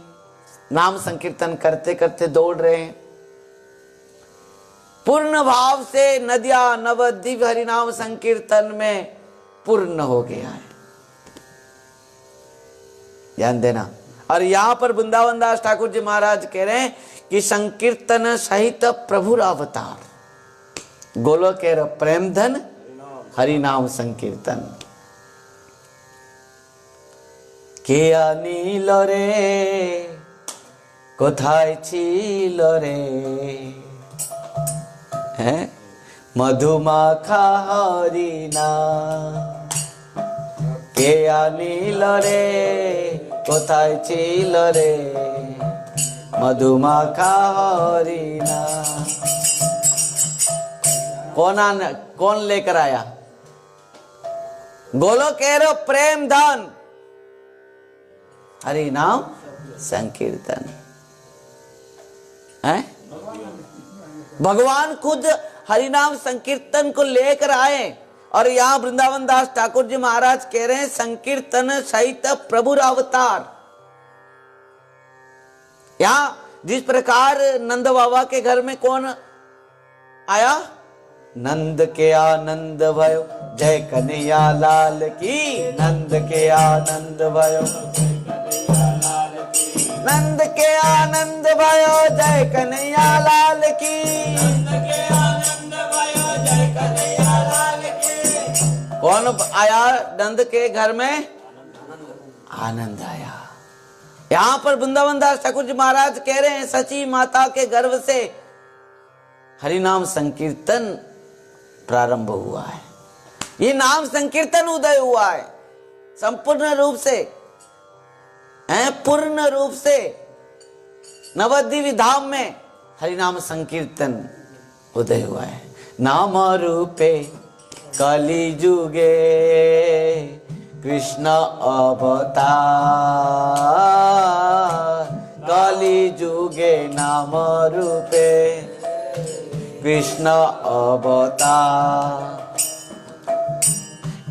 नाम संकीर्तन करते करते दौड़ रहे हैं। पूर्ण भाव से नदिया नवद्वीप हरिनाम संकीर्तन में पूर्ण हो गया है, ध्यान देना। और यहां पर वृंदावन दास ठाकुर जी महाराज कह रहे हैं कि संकीर्तन सहित प्रभु अवतार, गोलोकेर प्रेम धन हरिनाम संकीर्तन। কে আনিল রে কোথায় ছিল রে, হ্যাঁ মধুমাখা হরিনাম। কে আনিল রে কোথায় ছিল রে, মধুমাখা হরিনাম। कौन लेकर आया? गोलोकेरो प्रेम धन हरि नाम संकीर्तन है। भगवान खुद हरिनाम संकीर्तन को लेकर आए। और यहाँ वृंदावन दास ठाकुर जी महाराज कह रहे हैं संकीर्तन सहित प्रभु अवतार। यहाँ जिस प्रकार नंद बाबा के घर में कौन आया? नंद के आनंद भयो जय कन्हैया लाल की, नंद के आनंद भयो, नंद के आनंद भयो जय कन्हैया लाल की, नंद के आनंद भयो जय कन्हैया लाल की। कौन आया नंद के घर में? आनंद आया। यहाँ पर वृंदावन दास ठाकुर जी महाराज कह रहे हैं सची माता के गर्भ से हरिनाम संकीर्तन प्रारंभ हुआ है। ये नाम संकीर्तन उदय हुआ है संपूर्ण रूप से, पूर्ण रूप से नवद्वीप धाम में हरिनाम संकीर्तन उदय हुआ है। नाम रूपे कली जुगे कृष्ण अवतार, कली जुगे नाम रूपे कृष्ण अवतार।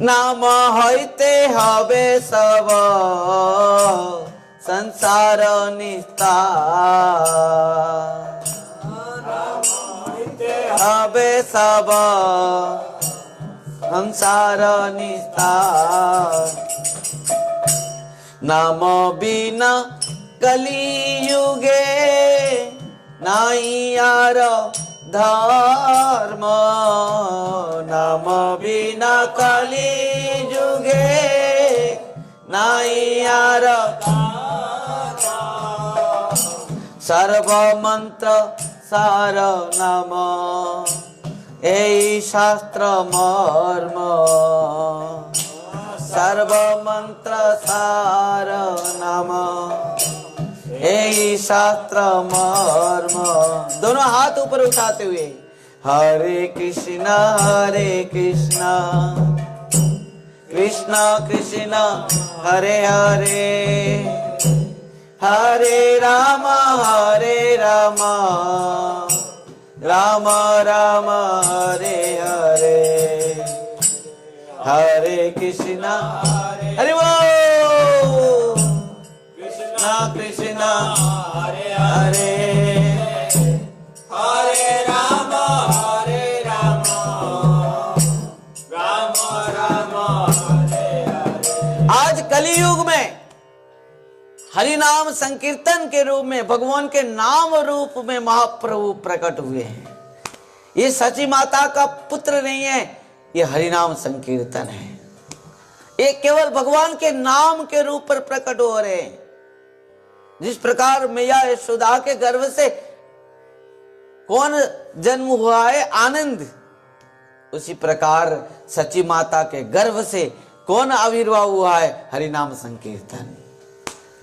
नाम হইতে হবে সব संसार निस्तार, नाम হইতে হবে সব संसार निस्तार। नाम बिना कलियुगे नाई यार धर्म, नाम बिना कली जुगे नाई यार। सर्व मंत्र सार नाम एई शास्त्र मर्म, सर्व मंत्र सार नाम एई शास्त्र मर्म। दोनों हाथ ऊपर उठाते हुए हरे कृष्णा कृष्ण कृष्ण हरे हरे, हरे राम राम राम हरे हरे, हरे कृष्णा हरे वो कृष्णा हरे हरे, हरे राम राम राम हरे हरे। आज कलियुग में हरि नाम संकीर्तन के रूप में भगवान के नाम रूप में महाप्रभु प्रकट हुए हैं। ये सची माता का पुत्र नहीं है, ये हरिनाम संकीर्तन है। ये केवल भगवान के नाम के रूप पर प्रकट हो रहे हैं। जिस प्रकार मैया यशोदा के गर्भ से कौन जन्म हुआ है? आनंद। उसी प्रकार सची माता के गर्भ से कौन आविर्भाव हुआ है? हरिनाम संकीर्तन।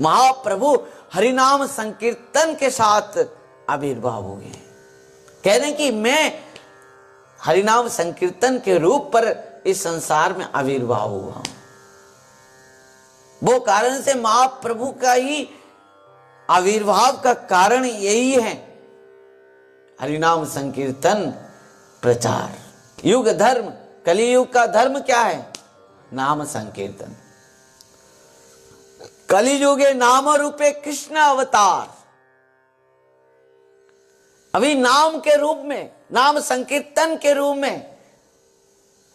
महाप्रभु हरिनाम संकीर्तन के साथ आविर्भाव हो गए। कह रहे हैं कि मैं हरिनाम संकीर्तन के रूप पर इस संसार में आविर्भाव हुआ हूं। वो कारण से महाप्रभु का ही आविर्भाव का कारण यही है हरिनाम संकीर्तन प्रचार। युग धर्म, कलियुग का धर्म क्या है? नाम संकीर्तन। कलियुगे नाम रूपे कृष्ण अवतार। अभी नाम के रूप में, नाम संकीर्तन के रूप में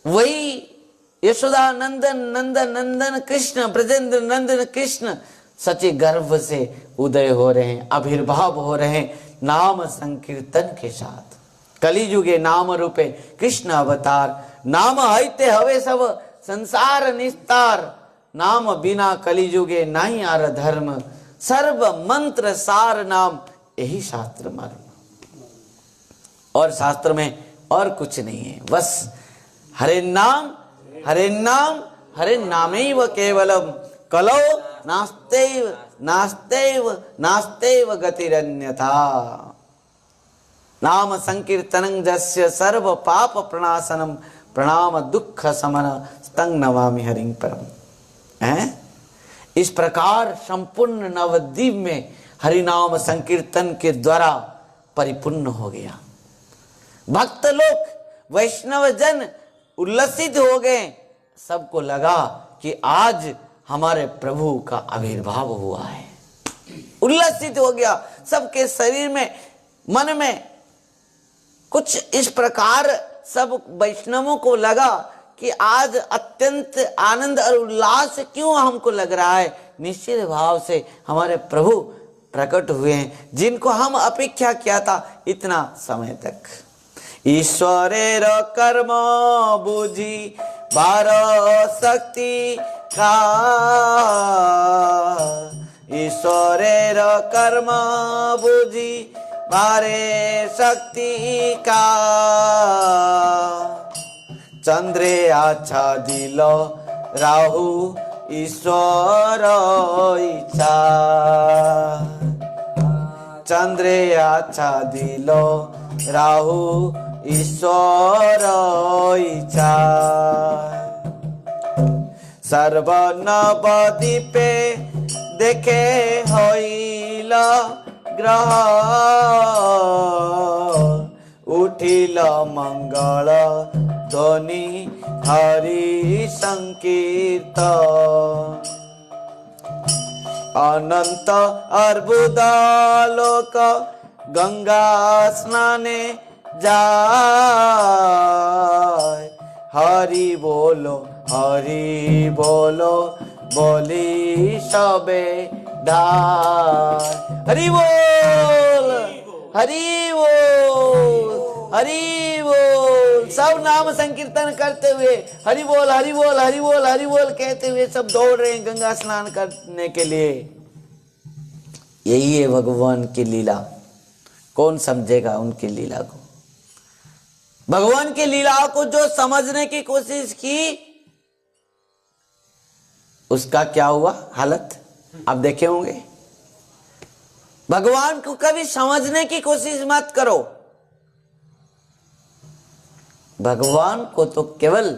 वही यशोदा नंदन नंदन नंदन कृष्ण, ब्रजेंद्र नंदन कृष्ण सच्चे गर्भ से उदय हो रहे हैं, आविर्भाव हो रहे हैं नाम संकीर्तन के साथ। कलियुगे नाम रूपे कृष्ण अवतार। नाम हईते हवे सब संसार निस्तार। नाम बिना कलियुगे नहीं आर धर्म। सर्व मंत्र सार नाम, यही शास्त्र मर्म। और शास्त्र में और कुछ नहीं है, बस हरे नाम हरे नाम हरे नामैव केवलम कलौ नास्तेव नास्तेव नास्तेव गतिरन्यथा। नाम संकीर्तनं जस्य सर्व पाप प्रणाशनम प्रणाम दुख समन तं नमामि हरिं परम। इस प्रकार संपूर्ण नवद्वीप में हरिनाम संकीर्तन के द्वारा परिपूर्ण हो गया। भक्त लोग वैष्णव जन उल्लसित हो गए। सबको लगा कि आज हमारे प्रभु का आविर्भाव हुआ है। उल्लसित हो गया सबके शरीर में, मन में कुछ इस प्रकार सब वैष्णवों को लगा कि आज अत्यंत आनंद और उल्लास क्यों हमको लग रहा है। निश्चित भाव से हमारे प्रभु प्रकट हुए हैं, जिनको हम अपेक्षा किया था इतना समय तक। ईश्वरेर कर्म बुझी बार शक्ति का। ईश्वरेर कर्म बुझी बारे शक्ति का। चंद्रे आच्छादिल राहु ईश्वर इच्छा। चंद्रे आच्छादिल राहु ईश्वर इच्छा। सर्व नवद्वीपे देखे हईल ग्रह। उठिल मंगल ध्वनि हरि संकीर्तन। अनंत अर्बुद लोक गंगा स्नाने जाय। हरि बोलो बोली सबे ढाय। हरि बोल हरि बोल हरि बोल। सब नाम संकीर्तन करते हुए हरि बोल हरि बोल हरि बोल हरि बोल कहते हुए सब दौड़ रहे हैं गंगा स्नान करने के लिए। यही है भगवान की लीला। कौन समझेगा उनकी लीला को? भगवान की लीला को जो समझने की कोशिश की उसका क्या हुआ हालत आप देखे होंगे। भगवान को कभी समझने की कोशिश मत करो। भगवान को तो केवल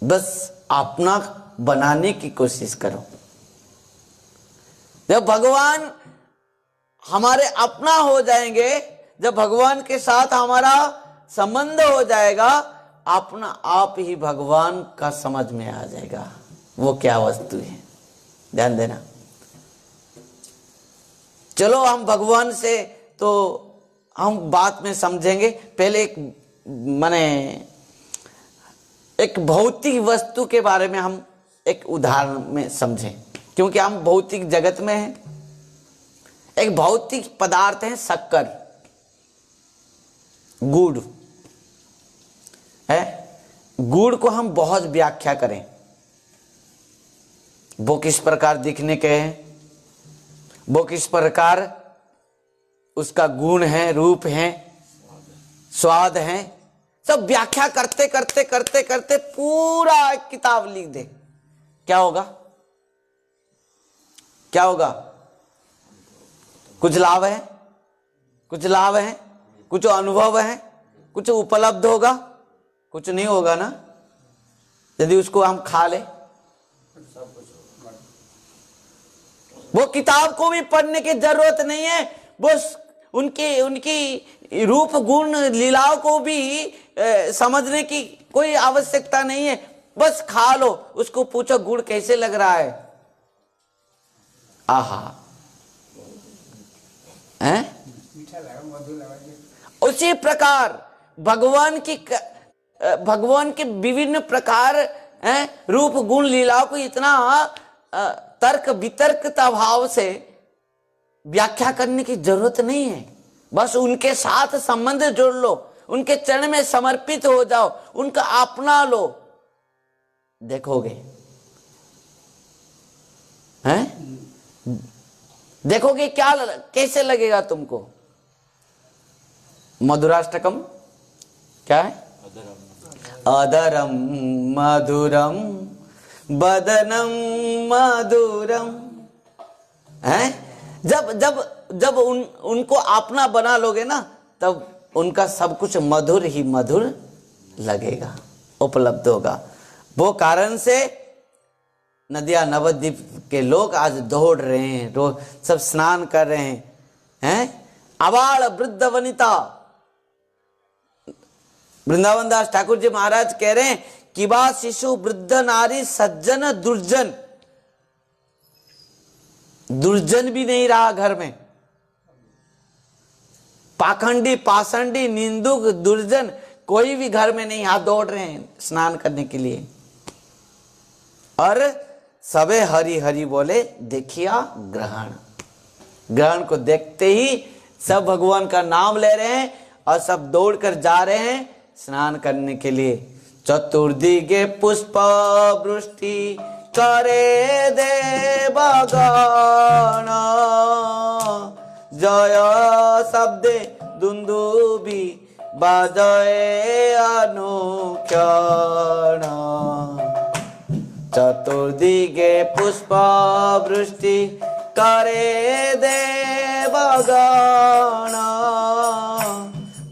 बस अपना बनाने की कोशिश करो। जब भगवान हमारे अपना हो जाएंगे, जब भगवान के साथ हमारा संबंध हो जाएगा, अपना आप ही भगवान का समझ में आ जाएगा वो क्या वस्तु है। ध्यान देना। चलो हम भगवान से तो हम बात में समझेंगे। पहले एक भौतिक वस्तु के बारे में हम एक उदाहरण में समझें, क्योंकि हम भौतिक जगत में हैं। एक भौतिक पदार्थ है शक्कर, गुड़ है। गुड़ को हम बहुत व्याख्या करें, वो किस प्रकार दिखने के हैं, वो किस प्रकार उसका गुण है, रूप है, स्वाद है, सब व्याख्या करते करते करते करते पूरा एक किताब लिख दे, क्या होगा? क्या होगा? कुछ लाभ है? कुछ लाभ है? कुछ अनुभव है? कुछ उपलब्ध होगा? कुछ नहीं होगा ना, यदि उसको हम खा ले। वो किताब को भी पढ़ने की जरूरत नहीं है, वो उनकी उनकी रूप गुण लीलाओं को भी समझने की कोई आवश्यकता नहीं है। बस खा लो, उसको पूछो गुड़ कैसे लग रहा है, आहा हैं? उसी प्रकार भगवान के विभिन्न प्रकार रूप गुण लीलाओं को इतना तर्क वितर्कता भाव से व्याख्या करने की जरूरत नहीं है। बस उनके साथ संबंध जोड़ लो, उनके चरण में समर्पित हो जाओ, उनका अपना लो, देखोगे हैं? देखोगे क्या कैसे लगेगा तुमको। मधुराष्टकम क्या है? अदरम मधुरम बदनम मधुरम है। जब जब जब उनको अपना बना लोगे ना, तब उनका सब कुछ मधुर ही मधुर लगेगा, उपलब्ध होगा। वो कारण से नदिया नवद्वीप के लोग आज दौड़ रहे हैं, रोज सब स्नान कर रहे हैं। आबाल वृद्ध वनिता, वृंदावन दास ठाकुर जी महाराज कह रहे हैं कि बा शिशु वृद्ध नारी सज्जन दुर्जन, दुर्जन भी नहीं रहा घर में। पाखंडी पाषंडी निंदुक दुर्जन कोई भी घर में नहीं, हाथ दौड़ रहे हैं स्नान करने के लिए। और सबे हरि हरि बोले, देखिया ग्रहण। ग्रहण को देखते ही सब भगवान का नाम ले रहे हैं और सब दौड़ कर जा रहे हैं स्नान करने के लिए। चतुर्दिगे पुष्प वृष्टि करे देवगण, जय शब्दे दुंदुबी बाजए अनुक्षण। चतुर्दिगे पुष्प वृष्टि करे देवगण,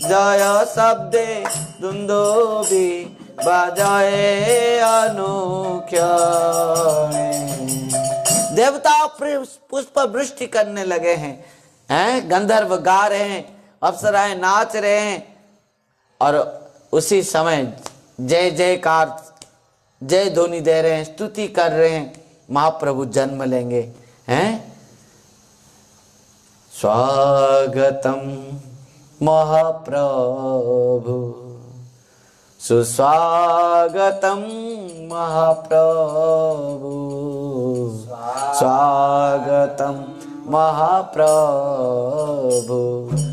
जय शब्दे दुंदुबी बाजाए अनुक्षण। देवता पुष्प वृष्टि करने लगे हैं, गंधर्व गा रहे हैं, अप्सराएं नाच रहे हैं, और उसी समय जय जयकार जय ध्वनि दे रहे हैं, स्तुति कर रहे हैं, महाप्रभु जन्म लेंगे हैं। स्वागतम महाप्रभु सुस्वागतम महाप्रभु, स्वागतम महाप्रभु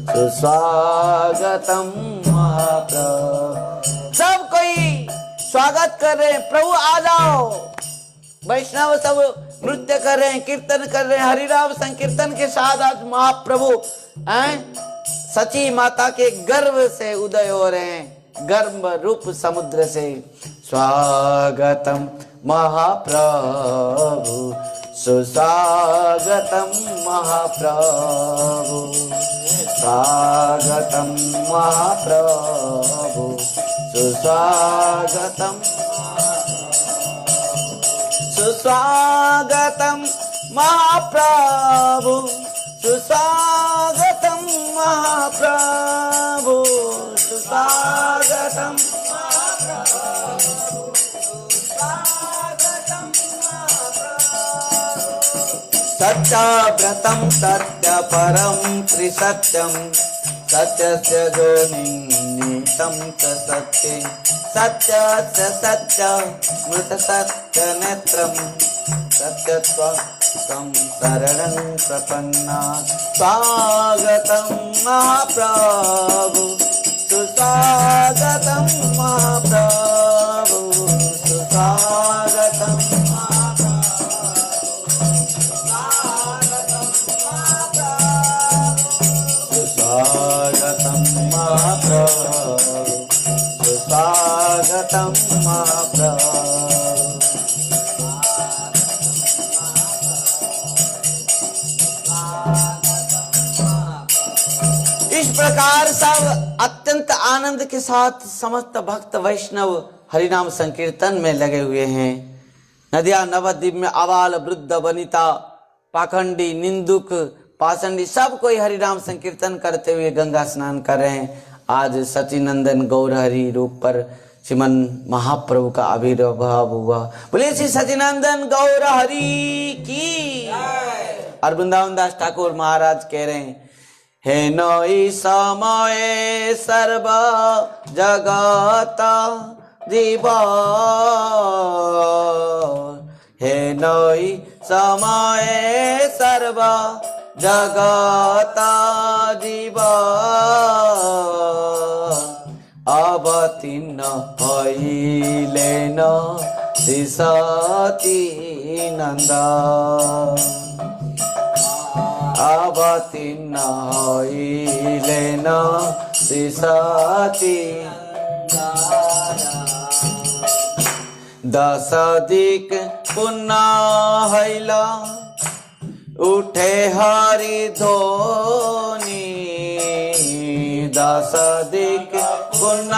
सुस्वागतम महाप्रभु। सब कोई स्वागत कर रहे हैं, प्रभु आ जाओ। वैष्णव सब नृत्य कर रहे हैं, कीर्तन कर रहे हैं, हरिनाम संकीर्तन के साथ आज महाप्रभु सची माता के गर्भ से उदय हो रहे हैं, गर्भ रूप समुद्र से। स्वागतम महाप्रभु सुस्वागतम महाप्रभु, स्वागतम महाप्रभु सुस्वागतम, सुस्वागतम महाप्रभु, सुस्वागतम महाप्रभु, सुस्वागतम सत्यव्रतं सत्य परं त्रिसत्यं, सत्यस्य जोनितं च सत्ये, सत्यस्य सत्य मृत सत्य नेत्रं, सत्यत्वं शरणं प्रपन्ना। स्वागतं महाप्रभु, सुस्वागतं महाप्रभु, सुस्वागतं स्वागतं महाप्रभु, इस प्रकार सब अत्यंत आनंद के साथ समस्त भक्त वैष्णव हरिनाम संकीर्तन में लगे हुए हैं। नदिया नवद्वीप में आबाल वृद्ध वनिता पाखंडी निंदुक पाषंडी सब कोई हरिनाम संकीर्तन करते हुए गंगा स्नान कर रहे हैं। आज सचिनंदन गौर हरि रूप पर श्रीमन महाप्रभु का आविर्भाव हुआ। बोले श्री सचिनंदन गौर हरि की। और वृंदावन दास ठाकुर महाराज कह रहे हैं, हे नई समय सर्व जगत जीव, हे नई समय सर्व जगत जीव, अवतीर्ण हईलेन श्री सचिनंद, अवतीर्ण हईलेन श्री सचिनंद। दश दिक पुण्य हैला उठे हरि ध्वनि, दश दिक पुण्य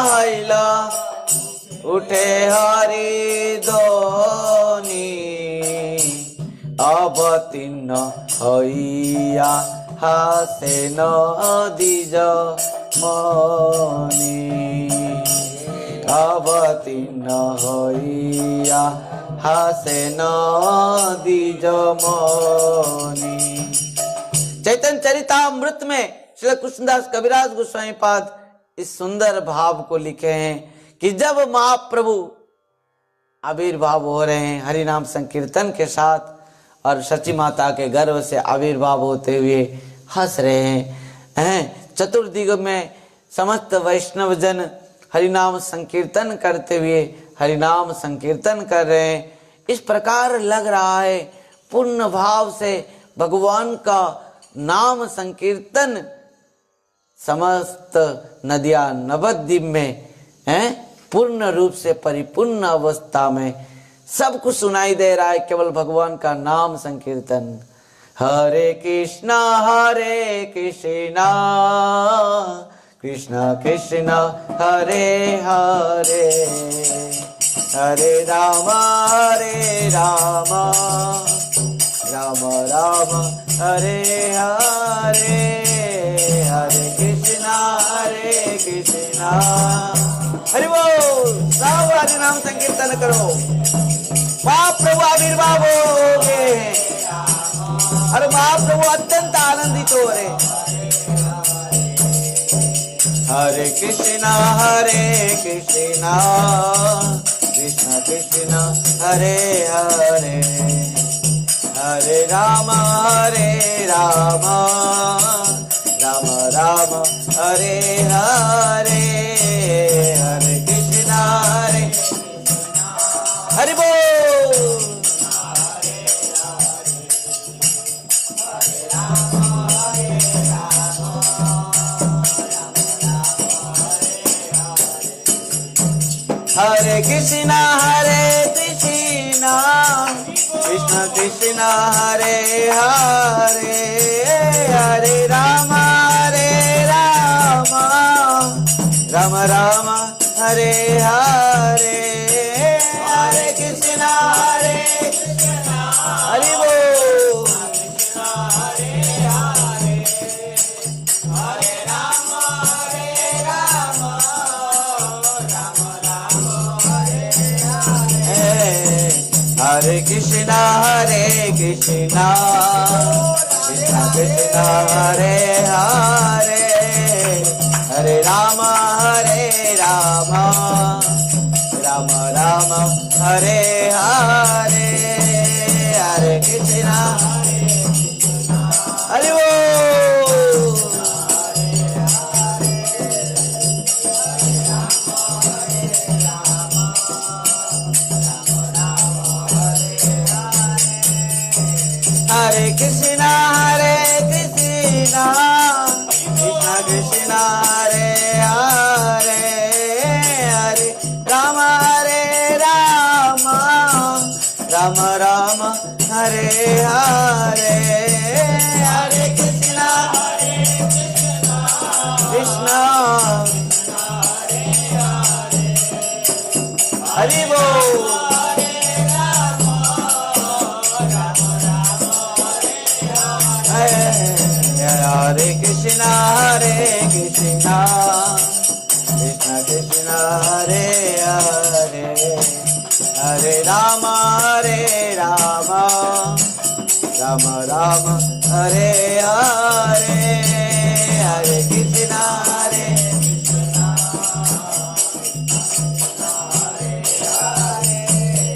हैला उठे हरि ध्वनि, अवतीर्ण हइया हासे नदीज मणि, अवतीर्ण हइया हासे नदीज मणि। चैतन्य चरितामृत में श्री कृष्णदास कविराज गोस्वामी पाद इस सुंदर भाव को लिखे हैं कि जब महाप्रभु आविर्भाव हो रहे हैं हरिनाम संकीर्तन के साथ और सची माता के गर्भ से आविर्भाव होते हुए हंस रहे हैं। चतुर्दिग में समस्त वैष्णव जन हरिनाम संकीर्तन करते हुए हरिनाम संकीर्तन कर रहे हैं। इस प्रकार लग रहा है पूर्ण भाव से भगवान का नाम संकीर्तन समस्त नदिया नवद्वीप में पूर्ण रूप से परिपूर्ण अवस्था में सब कुछ सुनाई दे रहा है। केवल भगवान का नाम संकीर्तन। हरे कृष्णा कृष्णा कृष्णा हरे हरे, हरे राम राम राम हरे हरे, हरे कृष्णा हरि बोल। सब हरि नाम संकीर्तन करो। महाप्रभु आविर्भाव हो गए और महाप्रभु अत्यंत आनंदित हो रहे। हरे कृष्णा कृष्णा कृष्णा हरे हरे, हरे राम राम राम हरे हरे, हरे कृष्णा हरि बोल। हरे कृष्णा कृष्ण कृष्ण हरे हरे, हरे राम राम राम हरे हरे, हरे कृष्णा हरि बोल। हरे कृष्णा कृष्ण कृष्ण हरे हरे, हरे राम राम राम हरे हरे, हरे कृष्णा हरि बोल। हरे कृष्णा कृष्ण कृष्ण हरे हरे, हरे हरि बोल। हरे कृष्णा कृष्ण कृष्ण हरे हरे, हरे राम राम राम हरे हरे, हरे कृष्णा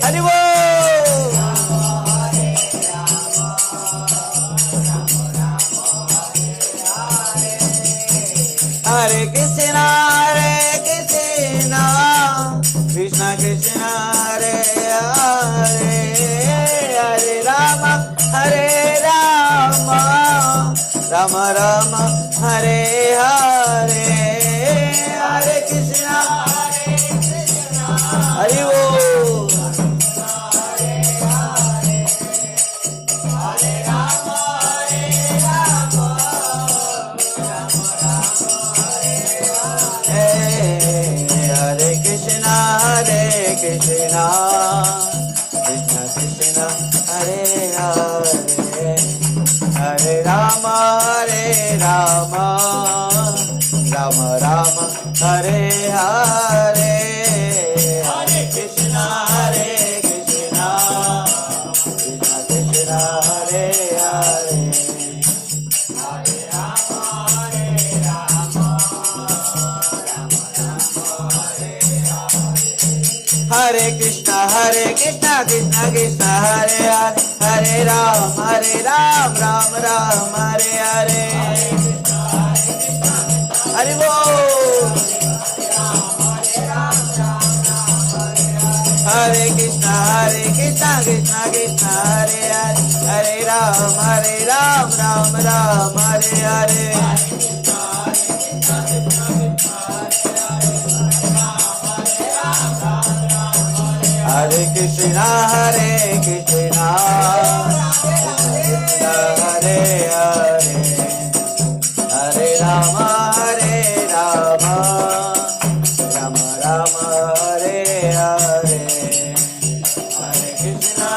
हरि बोल। हरे कृष्णा कृष्ण कृष्ण हरे हरे, हरे राम राम राम हरे हरे, हरे कृष्णा हरि बोल। हरे कृष्णा कृष्ण कृष्ण हरे हरे, हरे राम राम राम हरे हरे, हरे कृष्णा कृष्ण कृष्ण हरे हरे, हरे राम हरे कृष्णा कृष्ण कृष्ण हरे हरे, हरे राम राम राम हरे हरे, हरि बोल। हरे कृष्णा कृष्ण कृष्ण हरे हरे, हरे राम राम राम हरे हरे, हरे कृष्णा कृष्ण हरे हरे, हरे राम राम राम हरे हरे, हरे कृष्णा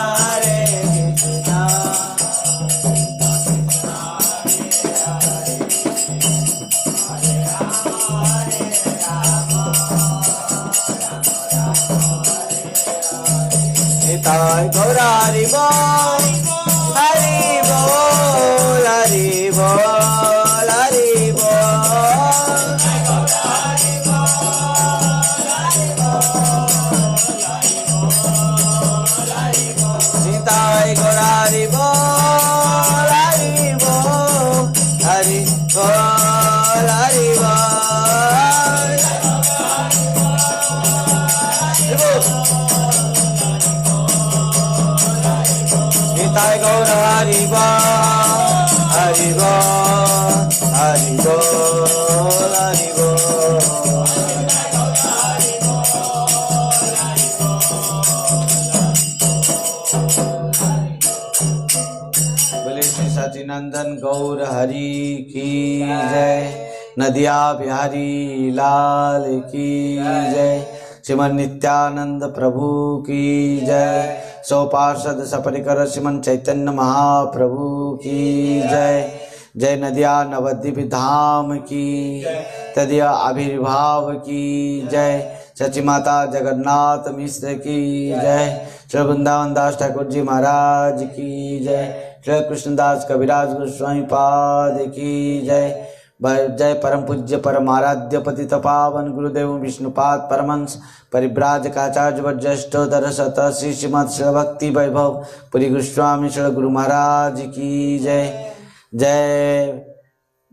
निताय गौर हरि बोल, हरि बोल हरि बोल हरि बोल, निताय गौर हरि बोल, हरि बोल हरि बोल हरि बोल, निताय गौर हरि बोल, हरि बोल हरि बोल हरि बोल, बोले श्री सचिनंदन गौर हरि की जय, नदिया बिहारी लाल की जय, श्रीमन नित्यानंद प्रभु की जय, सौ पार्षद सपरिकर श्रीमन चैतन्य महाप्रभु की जय, जय नदिया नवद्वीप धाम की, तदिया आविर्भाव की जय, सची माता जगन्नाथ मिश्र की जय, श्री वृंदावन दास ठाकुर जी महाराज की जय, श्री कृष्णदास कविराज गोस्वामी पाद की जय, जय परम पूज्य परम आराध्य पतित पावन गुरुदेव विष्णुपाद परमहंस परिव्राजकाचार्य वज्रेष्ठोधर सत श्री श्रीमद श्री भक्ति वैभव पुरी गोस्वामी श्री गुरु महाराज की जय, जय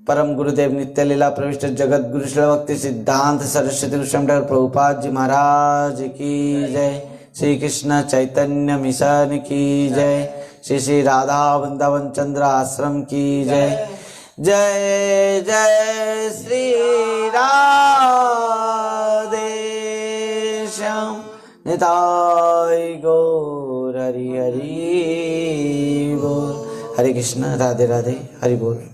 परम गुरुदेव नित्य लीला प्रविष्ट जगत गुरु श्री भक्ति सिद्धांत सरस्वती गोस्वामी ठाकुर प्रभुपाद जी महाराज की जय, श्री कृष्ण चैतन्य मिशन की जय, श्री श्री राधा वृंदावन चंद्र आश्रम की जय, जय जय श्री राधे श्याम निताय गौर हरि हरि बोल, हरे कृष्ण राधे राधे हरि बोल।